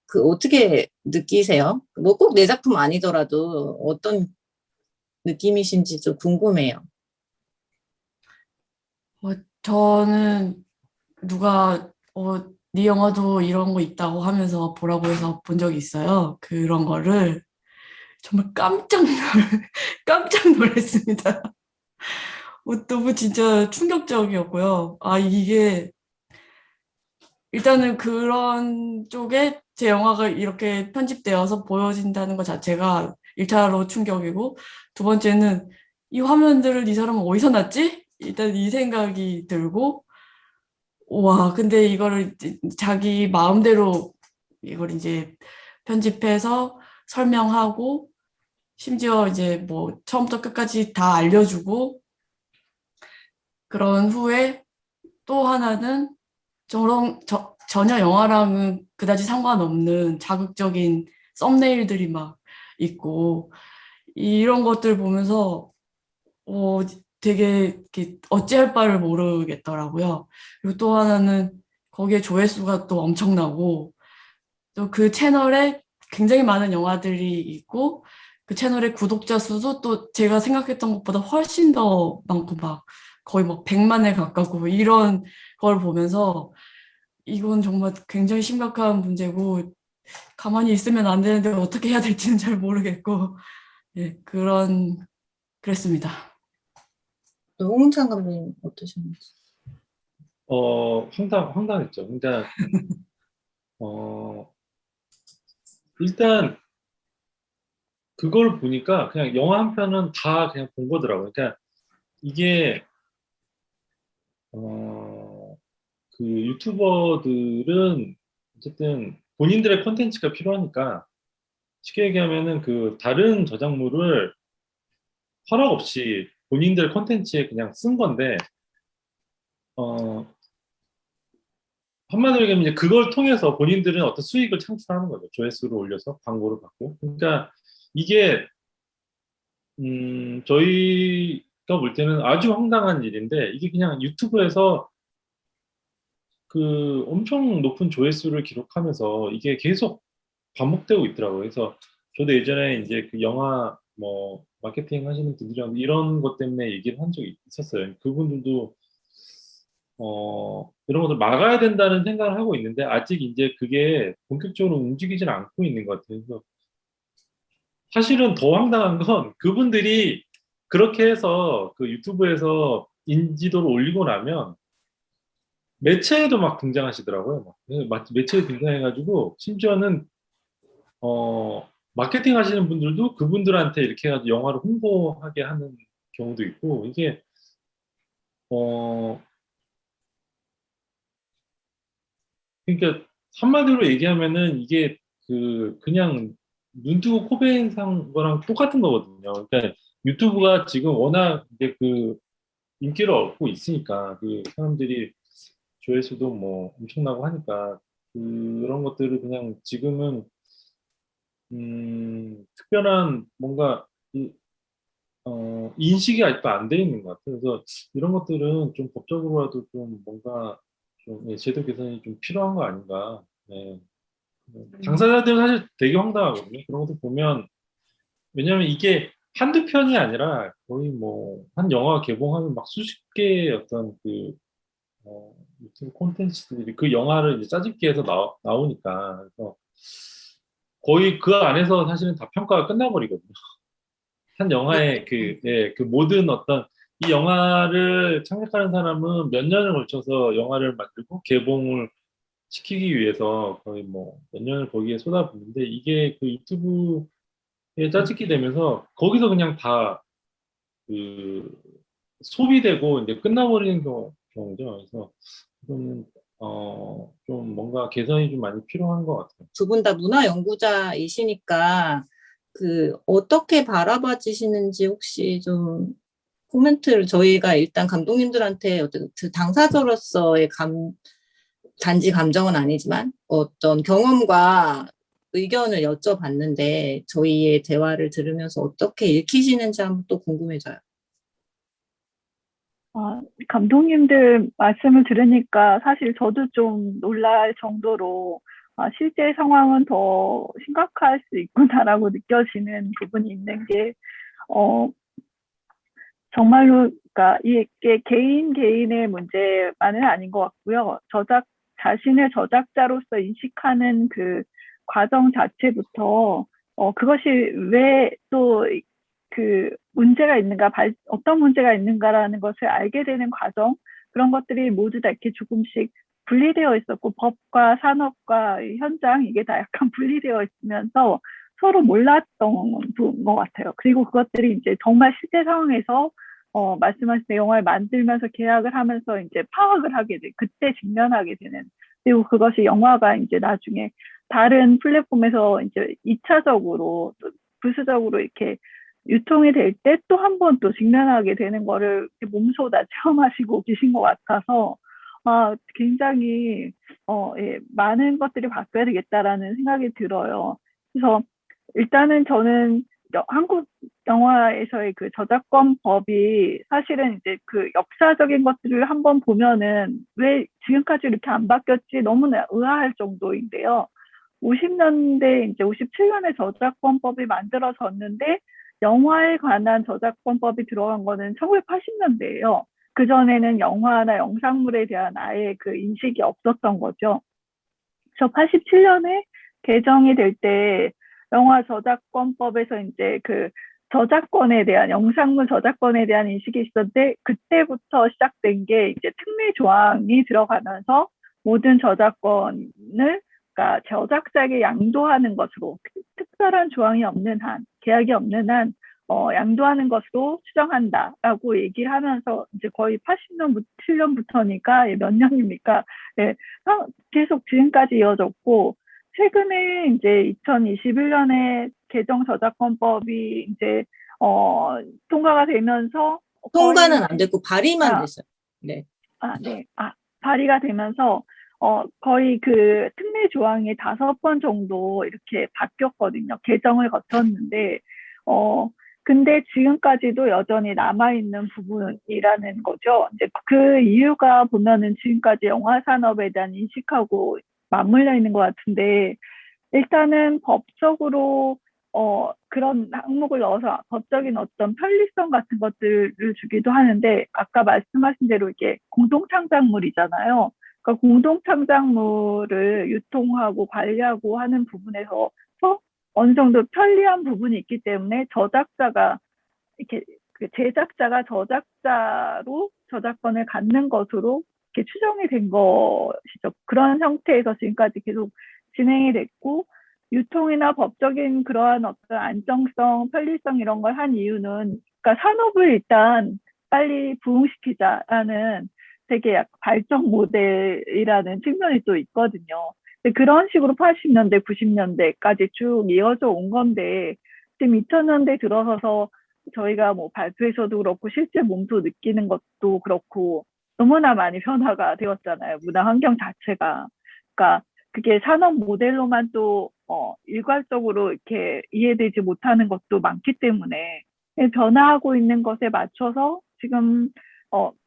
Speaker 1: 그 어떻게 느끼세요? 뭐 꼭 내 작품 아니더라도 어떤 느낌이신지 좀 궁금해요.
Speaker 4: 저는 누가 네 영화도 이런 거 있다고 하면서 보라고 해서 본 적이 있어요. 그런 거를 정말 깜짝 놀랐습니다. 너무 진짜 충격적이었고요. 이게 일단은 그런 쪽에 제 영화가 이렇게 편집되어서 보여진다는 것 자체가 1차로 충격이고, 두 번째는 이 화면들을 이 사람은 어디서 났지? 일단 이 생각이 들고, 와, 근데 이거를 자기 마음대로 이걸 이제 편집해서 설명하고, 심지어 이제 뭐 처음부터 끝까지 다 알려주고, 그런 후에 또 하나는 전혀 영화랑은 그다지 상관없는 자극적인 썸네일들이 막 있고, 이런 것들 보면서 되게 이렇게 어찌할 바를 모르겠더라고요. 그리고 또 하나는 거기에 조회수가 또 엄청나고, 또 그 채널에 굉장히 많은 영화들이 있고, 그 채널의 구독자 수도 또 제가 생각했던 것보다 훨씬 더 많고, 막 거의 막 100만에 가깝고 이런 걸 보면서 이건 정말 굉장히 심각한 문제고 가만히 있으면 안 되는데 어떻게 해야 될지는 잘 모르겠고, 예, 그랬습니다.
Speaker 1: 홍은찬 감독님 어떠셨는지?
Speaker 5: 황당했죠. 그러니까 일단 그걸 보니까 그냥 영화 한 편은 다 그냥 본 거더라고요. 그러니까 이게 그 유튜버들은 어쨌든 본인들의 콘텐츠가 필요하니까 쉽게 얘기하면은 그 다른 저작물을 허락 없이 본인들 콘텐츠에 그냥 쓴 건데 한마디로 얘기하면 이제 그걸 통해서 본인들은 어떤 수익을 창출하는 거죠. 조회수를 올려서 광고를 받고. 그러니까 이게 저희가 볼 때는 아주 황당한 일인데 이게 그냥 유튜브에서 그 엄청 높은 조회수를 기록하면서 이게 계속 반복되고 있더라고요. 그래서 저도 예전에 이제 그 영화 뭐 마케팅 하시는 분들이랑 이런 것 때문에 얘기를 한 적이 있었어요. 그분들도 이런 것들 막아야 된다는 생각을 하고 있는데 아직 이제 그게 본격적으로 움직이지는 않고 있는 것 같아요. 그래서 사실은 더 황당한 건 그분들이 그렇게 해서 그 유튜브에서 인지도를 올리고 나면 매체에도 막 등장하시더라고요. 매체에 등장해가지고 심지어는 마케팅 하시는 분들도 그분들한테 이렇게 해가지고 영화를 홍보하게 하는 경우도 있고 이게 그러니까 한마디로 얘기하면은 이게 그냥 눈 뜨고 코 베인 거랑 똑같은 거거든요. 그러니까 유튜브가 지금 워낙 이제 그 인기를 얻고 있으니까 그 사람들이 조회수도 뭐 엄청나고 하니까 그런 것들을 그냥 지금은 특별한 뭔가 인식이 아직도 안 돼 있는 것 같아요. 그래서 이런 것들은 좀 법적으로라도 좀 뭔가 좀 제도 개선이 좀 필요한 거 아닌가. 네. 당사자들은 사실 되게 황당하거든요. 그런 것들 보면 왜냐하면 이게 한두 편이 아니라 거의 뭐 한 영화 개봉하면 막 수십 개의 어떤 그 유튜브 콘텐츠들이 그 영화를 이제 짜집기해서 나오니까 그래서 거의 그 안에서 사실은 다 평가가 끝나버리거든요. 한 영화의 그 모든 어떤 이 영화를 창작하는 사람은 몇 년을 걸쳐서 영화를 만들고 개봉을 시키기 위해서 거의 뭐 몇 년을 거기에 쏟아붓는데 이게 그 유튜브에 짜집기 되면서 거기서 그냥 다 그 소비되고 이제 끝나버리는 경우죠. 그래서 이거는 좀 뭔가 개선이 좀 많이 필요한 것 같아요.
Speaker 1: 두 분 다 문화 연구자이시니까 그 어떻게 바라봐지시는지 혹시 좀 코멘트를 저희가 일단 감독님들한테 어떤 그 당사자로서의 단지 감정은 아니지만 어떤 경험과 의견을 여쭤봤는데 저희의 대화를 들으면서 어떻게 읽히시는지 한번 또 궁금해져요.
Speaker 6: 감독님들 말씀을 들으니까 사실 저도 좀 놀랄 정도로 실제 상황은 더 심각할 수 있구나라고 느껴지는 부분이 있는 게 정말로 그러니까 이게 개인의 문제만은 아닌 것 같고요. 자신을 저작자로서 인식하는 그 과정 자체부터 그것이 왜 또 그 문제가 있는가, 어떤 문제가 있는가라는 것을 알게 되는 과정, 그런 것들이 모두 다 이렇게 조금씩 분리되어 있었고, 법과 산업과 현장, 이게 다 약간 분리되어 있으면서 서로 몰랐던 것 같아요. 그리고 그것들이 이제 정말 실제 상황에서 말씀하신 영화를 만들면서 계약을 하면서 이제 파악을 하게 돼, 그때 직면하게 되는. 그리고 그것이 영화가 이제 나중에 다른 플랫폼에서 이제 2차적으로, 부수적으로 이렇게 유통이 될 때 또 한 번 또 직면하게 되는 거를 몸소 다 체험하시고 계신 것 같아서, 굉장히, 많은 것들이 바뀌어야 되겠다라는 생각이 들어요. 그래서 일단은 저는 한국 영화에서의 그 저작권법이 사실은 이제 그 역사적인 것들을 한번 보면은 왜 지금까지 이렇게 안 바뀌었지 너무나 의아할 정도인데요. 50년대, 이제 57년에 저작권법이 만들어졌는데 영화에 관한 저작권법이 들어간 거는 1980년대예요. 그전에는 영화나 영상물에 대한 아예 그 인식이 없었던 거죠. 그래서 87년에 개정이 될 때 영화 저작권법에서 이제 그 저작권에 대한, 영상물 저작권에 대한 인식이 있었는데 그때부터 시작된 게 이제 특례 조항이 들어가면서 모든 저작권을, 그러니까 저작자에게 양도하는 것으로, 특별한 조항이 없는 한, 계약이 없는 한 양도하는 것으로 추정한다라고 얘기를 하면서 이제 거의 87년부터니까 몇 년입니까? 네, 계속 지금까지 이어졌고, 최근에 이제 2021년에 개정 저작권법이 이제 통과가 되면서
Speaker 1: 통과는 안 됐고 발의만 됐어요. 네.
Speaker 6: 네. 발의가 되면서 거의 그 특례 조항이 5번 정도 이렇게 바뀌었거든요. 개정을 거쳤는데 근데 지금까지도 여전히 남아있는 부분이라는 거죠. 이제 그 이유가 보면은 지금까지 영화 산업에 대한 인식하고 맞물려 있는 것 같은데, 일단은 법적으로 그런 항목을 넣어서 법적인 어떤 편리성 같은 것들을 주기도 하는데, 아까 말씀하신 대로 이게 공동창작물이잖아요. 그러니까 공동창작물을 유통하고 관리하고 하는 부분에서 어느 정도 편리한 부분이 있기 때문에 저작자가 이렇게 제작자가 저작자로 저작권을 갖는 것으로 이렇게 추정이 된 것이죠. 그런 형태에서 지금까지 계속 진행이 됐고, 유통이나 법적인 그러한 어떤 안정성, 편리성 이런 걸 한 이유는, 그러니까 산업을 일단 빨리 부흥시키자라는 되게 약간 발전 모델이라는 측면이 또 있거든요. 그런 식으로 80년대, 90년대까지 쭉 이어져 온 건데, 지금 2000년대 들어서서 저희가 뭐 발표에서도 그렇고 실제 몸소 느끼는 것도 그렇고 너무나 많이 변화가 되었잖아요. 문화 환경 자체가. 그러니까 그게 산업 모델로만 또 일괄적으로 이렇게 이해되지 못하는 것도 많기 때문에, 변화하고 있는 것에 맞춰서 지금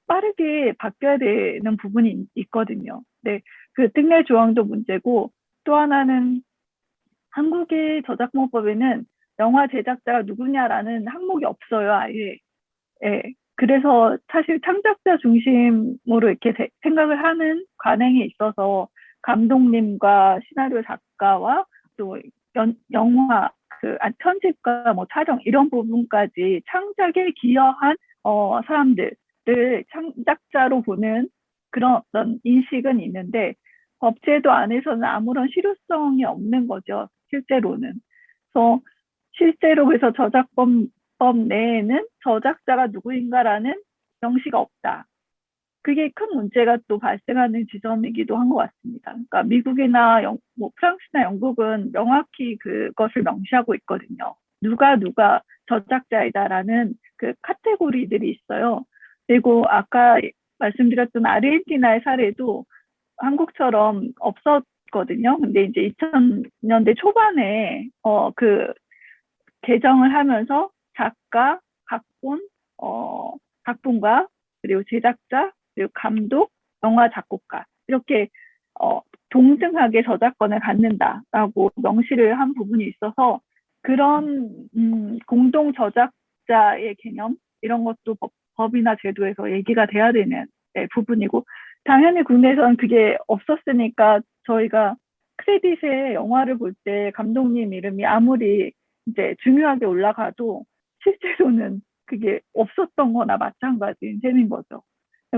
Speaker 6: 빠르게 바뀌어야 되는 부분이 있거든요. 네, 그 특례 조항도 문제고 또 하나는 한국의 저작권법에는 영화 제작자가 누구냐라는 항목이 없어요, 아예. 예. 그래서 사실 창작자 중심으로 이렇게 생각을 하는 관행이 있어서 감독님과 시나리오 작가와 또 영화 편집과 뭐 촬영 이런 부분까지 창작에 기여한 사람들을 창작자로 보는 그런 어떤 인식은 있는데 법제도 안에서는 아무런 실효성이 없는 거죠, 실제로는. 그래서 실제로 그래서 저작권법 내에는 저작자가 누구인가라는 명시가 없다. 그게 큰 문제가 또 발생하는 지점이기도 한 것 같습니다. 그러니까 미국이나 프랑스나 영국은 명확히 그것을 명시하고 있거든요. 누가 저작자이다라는 그 카테고리들이 있어요. 그리고 아까 말씀드렸던 아르헨티나의 사례도 한국처럼 없었거든요. 근데 이제 2000년대 초반에 개정을 하면서 작가, 각본가, 그리고 제작자, 그리고 감독, 영화 작곡가 이렇게 동등하게 저작권을 갖는다라고 명시를 한 부분이 있어서 그런 공동 저작자의 개념 이런 것도 법이나 제도에서 얘기가 돼야 되는 부분이고 당연히 국내에서는 그게 없었으니까 저희가 크레딧에 영화를 볼 때 감독님 이름이 아무리 이제 중요하게 올라가도 실제로는 그게 없었던 거나 마찬가지인 셈인 거죠.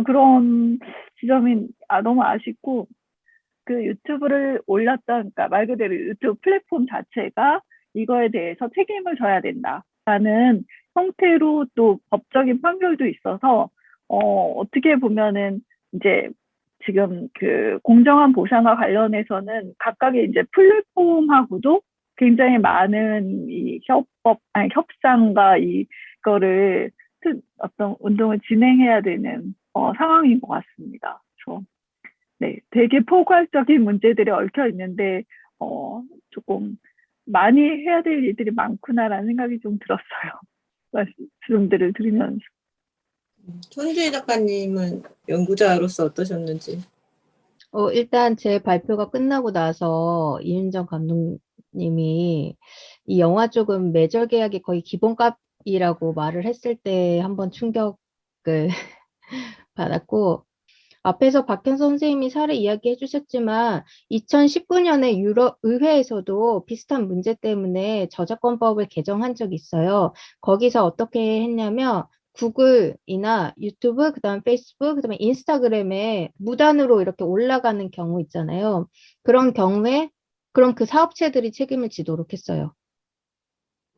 Speaker 6: 그런 지점이 너무 아쉽고 그 유튜브를 그러니까 말 그대로 유튜브 플랫폼 자체가 이거에 대해서 책임을 져야 된다라는 형태로 또 법적인 판결도 있어서 어떻게 보면은 이제 지금 그 공정한 보상과 관련해서는 각각의 이제 플랫폼하고도 굉장히 많은 이 협상과 이거를 어떤 운동을 진행해야 되는 상황인 것 같습니다. 그래서 네, 되게 포괄적인 문제들이 얽혀 있는데 조금 많이 해야 될 일들이 많구나라는 생각이 좀 들었어요. 말씀들을 들으면서.
Speaker 1: 손주희 작가님은 연구자로서 어떠셨는지?
Speaker 3: 일단 제 발표가 끝나고 나서 이윤정 감독님이 이 영화 쪽은 매절 계약이 거의 기본값이라고 말을 했을 때 한번 충격을 받았고 앞에서 박현 선생님이 사례 이야기해 주셨지만 2019년에 유럽 의회에서도 비슷한 문제 때문에 저작권법을 개정한 적이 있어요. 거기서 어떻게 했냐면 구글이나 유튜브, 그다음 페이스북, 그다음에 인스타그램에 무단으로 이렇게 올라가는 경우 있잖아요. 그런 경우에 그럼 그 사업체들이 책임을 지도록 했어요.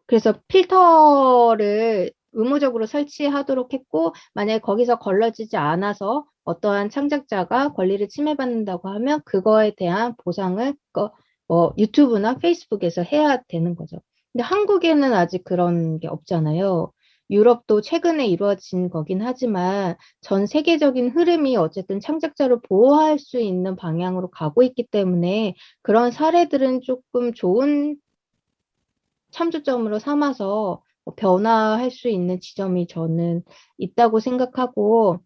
Speaker 3: 그래서 필터를 의무적으로 설치하도록 했고 만약에 거기서 걸러지지 않아서 어떠한 창작자가 권리를 침해받는다고 하면 그거에 대한 보상을 유튜브나 페이스북에서 해야 되는 거죠. 근데 한국에는 아직 그런 게 없잖아요. 유럽도 최근에 이루어진 거긴 하지만 전 세계적인 흐름이 어쨌든 창작자를 보호할 수 있는 방향으로 가고 있기 때문에 그런 사례들은 조금 좋은 참조점으로 삼아서 변화할 수 있는 지점이 저는 있다고 생각하고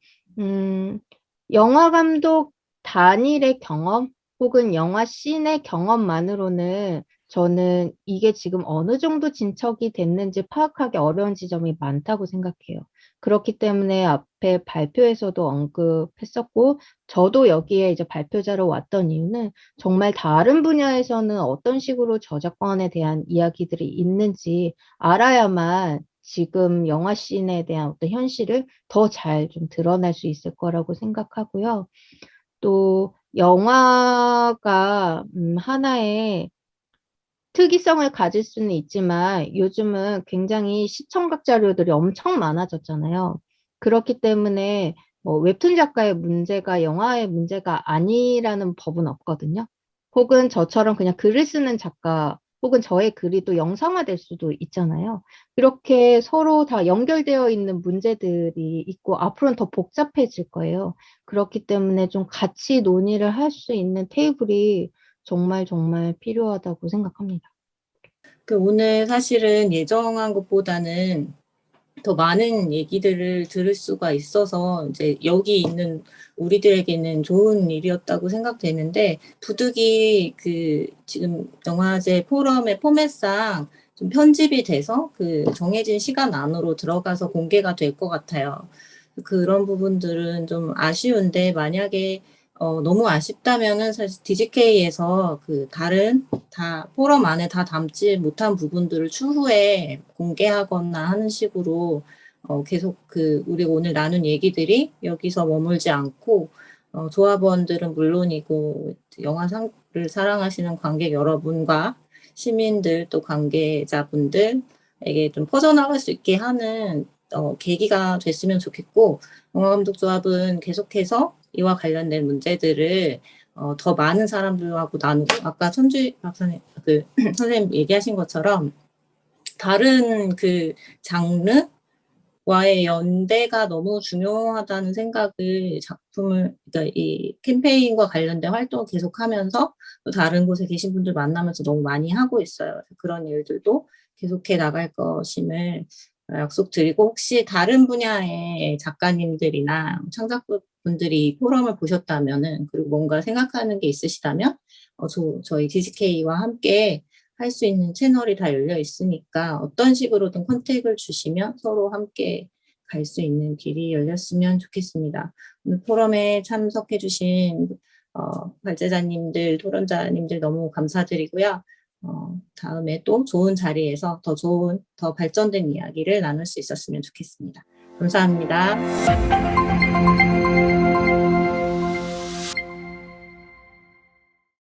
Speaker 3: 영화 감독 단일의 경험 혹은 영화 씬의 경험만으로는 저는 이게 지금 어느 정도 진척이 됐는지 파악하기 어려운 지점이 많다고 생각해요. 그렇기 때문에 앞에 발표에서도 언급했었고 저도 여기에 이제 발표자로 왔던 이유는 정말 다른 분야에서는 어떤 식으로 저작권에 대한 이야기들이 있는지 알아야만 지금 영화 씬에 대한 어떤 현실을 더 잘 좀 드러날 수 있을 거라고 생각하고요. 또 영화가 하나의 특이성을 가질 수는 있지만 요즘은 굉장히 시청각 자료들이 엄청 많아졌잖아요. 그렇기 때문에 웹툰 작가의 문제가 영화의 문제가 아니라는 법은 없거든요. 혹은 저처럼 그냥 글을 쓰는 작가 혹은 저의 글이 또 영상화될 수도 있잖아요. 이렇게 서로 다 연결되어 있는 문제들이 있고 앞으로는 더 복잡해질 거예요. 그렇기 때문에 좀 같이 논의를 할 수 있는 테이블이 정말 필요하다고 생각합니다.
Speaker 1: 오늘 사실은 예정한 것보다는 더 많은 얘기들을 들을 수가 있어서 이제 여기 있는 우리들에게는 좋은 일이었다고 생각되는데 부득이 그 지금 영화제 포럼의 포맷상 좀 편집이 돼서 그 정해진 시간 안으로 들어가서 공개가 될 것 같아요. 그런 부분들은 좀 아쉬운데 만약에 너무 아쉽다면은 사실 DGK에서 그 다른 포럼 안에 다 담지 못한 부분들을 추후에 공개하거나 하는 식으로 계속 그 우리가 오늘 나눈 얘기들이 여기서 머물지 않고 조합원들은 물론이고 영화상을 사랑하시는 관객 여러분과 시민들 또 관계자분들에게 좀 퍼져나갈 수 있게 하는 계기가 됐으면 좋겠고 영화감독조합은 계속해서 이와 관련된 문제들을 더 많은 사람들하고 나누고 아까 천주희 박사님 선생님 얘기하신 것처럼 다른 그 장르와의 연대가 너무 중요하다는 생각을 그러니까 이 캠페인과 관련된 활동을 계속하면서 또 다른 곳에 계신 분들 만나면서 너무 많이 하고 있어요. 그런 일들도 계속해 나갈 것임을 약속드리고 혹시 다른 분야의 작가님들이나 창작분들이 이 포럼을 보셨다면은 그리고 뭔가 생각하는 게 있으시다면 저희 DGK와 함께 할 수 있는 채널이 다 열려 있으니까 어떤 식으로든 컨택을 주시면 서로 함께 갈 수 있는 길이 열렸으면 좋겠습니다. 오늘 포럼에 참석해 주신 발제자님들, 토론자님들 너무 감사드리고요. 다음에 또 좋은 자리에서 더 발전된 이야기를 나눌 수 있었으면 좋겠습니다. 감사합니다.